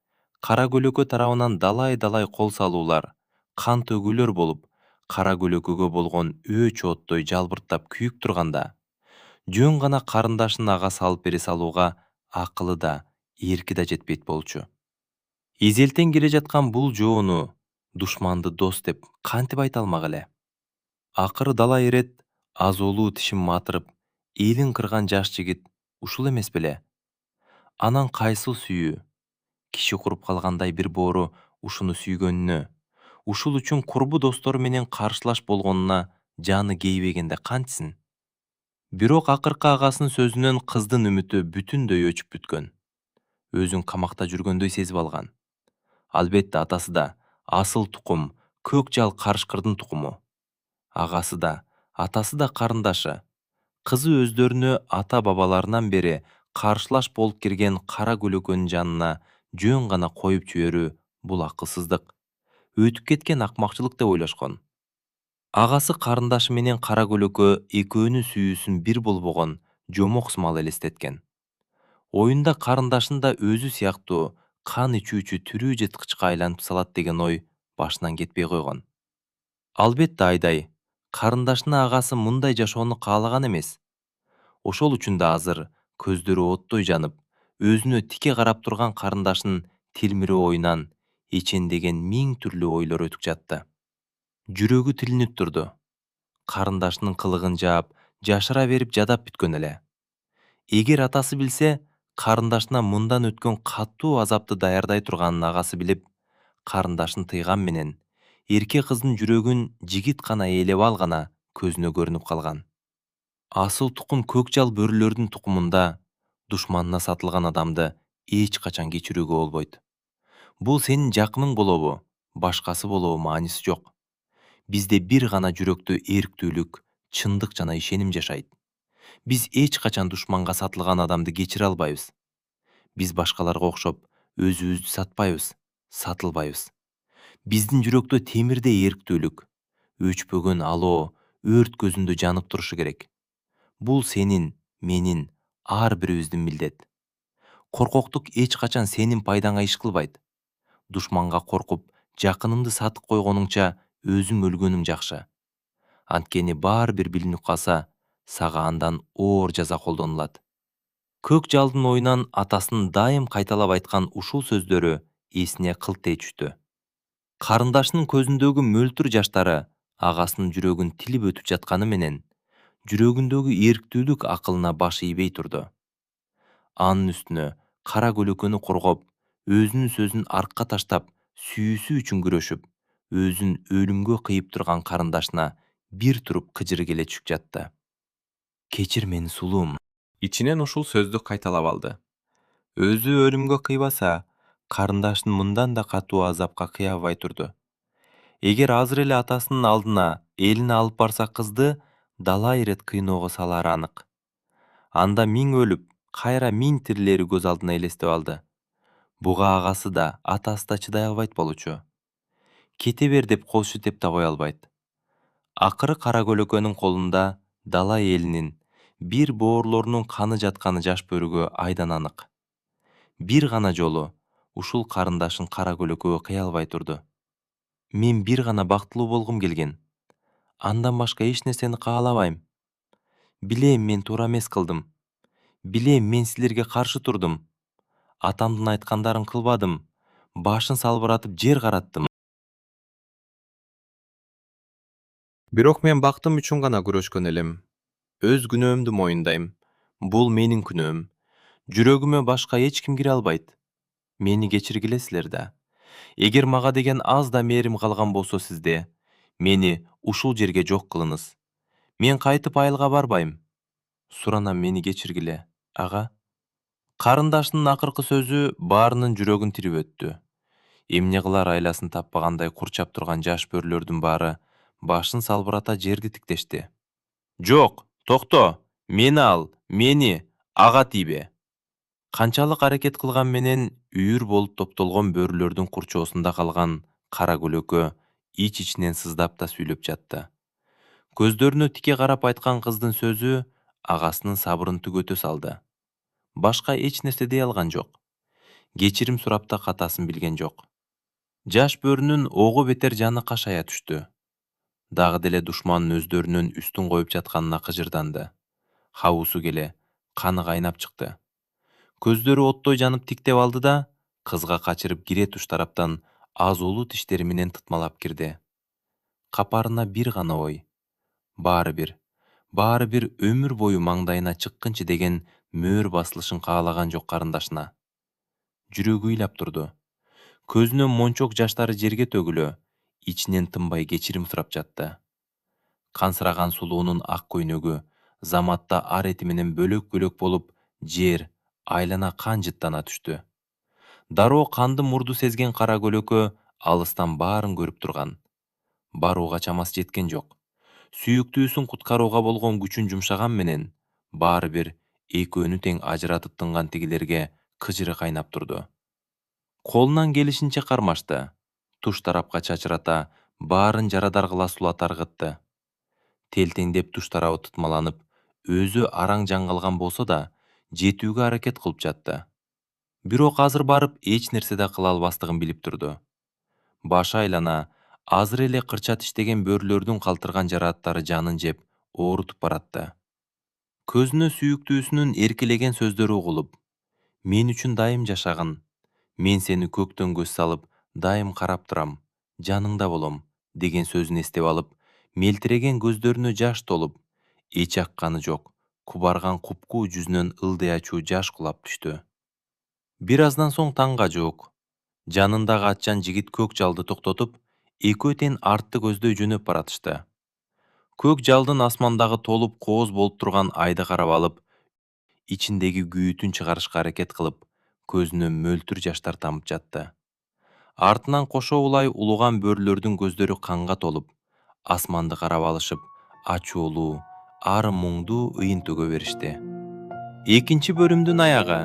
кара көлөкө тарабынан далай кол салуулар, кан төгүүлөр болуп, кара көлөкөгө болгон өч оттой жалбырттап күйүп турганда, жөн гана карындашынын агасы алып бере салууга акылы да, эрки да жетпейт болчу. Эзелтен келе жаткан бул жоону, душманды дос деп кантип айта алмак эле? Акыры далай ирет азуулуу тишин матырып, элин кырган жаш жигит ушул эмес беле? Анан кайсыл сүйүү? Киши куруп калгандай бир боору ушуну сүйгөнүнө, ушул үчүн курбу достору менен каршылаш болгонуна жаны кейбегенде кантсин? Бирок акыркы агасынын сөзүнөн кыздын үмүтү бүтүндөй өчүп бүткөн. Өзүн камакта жүргөндөй сезип алган. Албетте атасы да асыл тукум, көк жал карышкырдын тукуму. Агасы да, атасы да карындашы. Кызы өздөрүнө ата-бабаларынан бери каршылаш болуп кирген кара көлөкөнүн жанына жөн гана коюп жиберүү бул акылсыздык, өтүп кеткен акмакчылык деп ойлошкон. Агасы карындашы менен кара көлөкө экөөнүн сүйүүсүн бир болбогон жомок сымал элестеткен. Оюнда карындашын да өзү сыяктуу кан ичүүчү тирүү жырткычка айланып салат деген ой башынан кетпей койгон. Албетте Айдай, карындашынын агасы мындай жашоону каалаган эмес. Ошол үчүн да азыр көздөрү оттой жанып, өзүнө тике карап турган карындашынын телмирүү оюнан эчендеген миң түрлүү ойлор өтүп жатты. Жүрөгү тилинип турду. Карындашынын кылыгын жаап, жашыра берип жадап бүткөн эле. Эгер атасы билсе, карындашына мындан өткөн каттуу азапты даярдай турганын агасы билип, карындашын тыйган менен, эрке кыздын жүрөгүн жигит гана ээлеп алгана көзүнө көрүнүп калган. Асыл тукум көк жал бөрүлөрдүн тукумунда душманына сатылган адамды эч качан кечирүүгө болбойт. Бул сенин жакының болобу, Башкасы болобу мааниси жок. Бизде бир гана жүрөктө эрктүүлүк, чындык жана ишеним жашайт. Биз эч качан душманга сатылган адамды кечире албайбыз. Биз башкаларга окшоп өзүбүздү сатпайбыз, сатылбайбыз. Биздин жүрөктө темирдей эрктүүлүк, өчпөгөн алоо, өрт көзүндө жанып турушу керек. Бул сенин, менин, ар бирибиздин милдет. Коркоктук эч качан сенин пайдаңа иш кылбайт. Душманга коркуп, жакыныңды сатып койгонуңча өзүң өлгөнүң жакшы. Анткени баары бир билинип калса, сага андан оор жаза колдонулат. Көк жалдын оюнан атасынын дайым кайталап айткан ушул сөздөрү эсине кылтей түштү. Карындашынын көзүндөгү мөлтүр жаштары агасынын жүрөгүн тилип өтүп жатканы менен, жүрөгүндөгү эрктүүлүк акылына баш ийбей турду. Анын үстүнө кара көлөкөнү коргоп, өзүнүн сөзүн артка таштап, сүйүүсү үчүн күрөшүп, өзүн өлүмгө кыйып турган карындашына бир туруп кыжыры келе түшүп жатты. Кечир мени сулуум. Ичинен ушул сөздү кайталап алды. Өзү өлүмгө кыйбаса, карындашын мындан да катуу азапка кыя албай турду. Эгер азыр эле атасынын алдына элине алып барса кызды, далай ирет кыйноого салары анык. Анда миң өлүп, кайра миң тирилери көз алдына элестеп алды. Буга агасы да, атасы да чыдай албайт болчу. Кете бер деп кол шилтеп да кое албайт. Акыры кара көлөкөнүн колунда далай элинин, бир боорлорунун каны жатканы жаш бөрүгө айдан анык. Бир гана жолу ушул карындашын кара көлөкөгө кыя албай турду. Мен бир гана бактылуу болгум келген. Андан башка эч нерсени каалабайм. Билем мен туура эмес кылдым. Билем мен силерге каршы турдум. Атамдын айткандарын кылбадым. Башын салбыратып жер караттым. Бирок мен бактым үчүн гана күрөшкөн элем. Өз күнөөмдү моюндайм. Бул менин күнөөм. Жүрөгүмө башка эч ким кире албайт. Мени кечиргилесилер да. Эгер мага деген аз да мээрим калган болсо сизде, мени ушул жерге жок кылыңыз. Мен кайтып айылга барбайм. Суранам, мени кечиргиле, ага. Карындашынын акыркы сөзү баарынын жүрөгүн тирип өттү. Эмне кылар айласын таппагандай курчап турган жаш бөрүлөрдүн баары башын салбырата жерди тиктешти. Жок, токто, мени ал, мени, ага тийбе. Канчалык аракет кылган менен үйүр болуп топтолгон бөрүлөрдүн курчоосунда калган кара көлөкө ич-ичинен сыздап да сүйлөп жатты. Көздөрүнө тике карап айткан кыздын сөзү агасынын сабырын түгөтө салды. Башка эч нерсе дей алган жок. Кечирим сурап да катасын билген жок. Жаш бөрүнүн ого бетер жаны кашая түштү. Дагы деле душмандын өздөрүнүн үстүн коюп жатканына кыжырданды. Хабусу келе, каны кайнап чыкты. Көздөрү оттой жанып тиктеп алды да, кызга качырып кире туш тараптан азулуу тиштери менен тытмалап кирди. Капарына бир гана ой. Баары бир өмүр бою маңдайына чыккынчы деген мөөр басылышын каалаган жок карындашына. Жүрөгү ыйлап турду. Көзүнөн мончок жаштары жерге төгүлө, ичинен тынбай кечирим сурап жатты. Кансыраган сулуунун ак көйнөгү заматта ар эти менен бөлөк-бөлөк болуп, жер, айлана кан жыттана түштү. Дароо канды мурду сезген кара көлөкө алыстан баарын көрүп турган. Барууга чамасы жеткен жок. Сүйүктүүсүн куткарууга болгон күчүн жумшаган менен, баары бир экөөнү тең ажыратып тынган тигилерге кыжыры кайнап турду. Колунан келишинче кармашты. Туш тарапка чачырата, баарын жарадар кыла сулата ыргытты. Телтеңдеп туш тарабы тытмаланып, өзү араң жаңгалган болсо да, жетүүгө аракет кылып жатты. Бирок азыр барып эч нерсе да кыла албастыгын билип турду. Башы айлана, азыр эле кырча тиштеген бөрүлөрдүн калтырган жарааттары жанын жеп, оорутуп баратты. Көзүнө сүйүктүүсүнүн эркелеген сөздөрү угулуп, мен үчүн дайым жашагын, мен сени көктөн көз салып, дайым карап турам, жаныңда болом, деген сөзүн эстеп алып, мелтиреген көздөрүнө жаш толуп, эч акканы жок, кубарган купкуу жүзүнөн ылдый ачуу жаш кулап түштү. Бир аздан соң таңга жуук, жанындагы атчан жигит көк жалды токтотуп, экөө тең артты көздөй жөнөп баратышты. Көк жалдын асмандагы толуп кооз болуп турган айды карап алып, ичиндеги күйүтүн чыгарышка аракет кылып, көзүнө мөлтүр жаштар тамып жатты. Артынан кошо улай улуган бөрүлөрдүн көздөрү канга толуп, асманды карап алышып, ачуулуу, ары муңдуу ыйын төгө беришти. Экинчи бөлүмдүн аягы.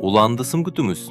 Уландысым күтүңүз.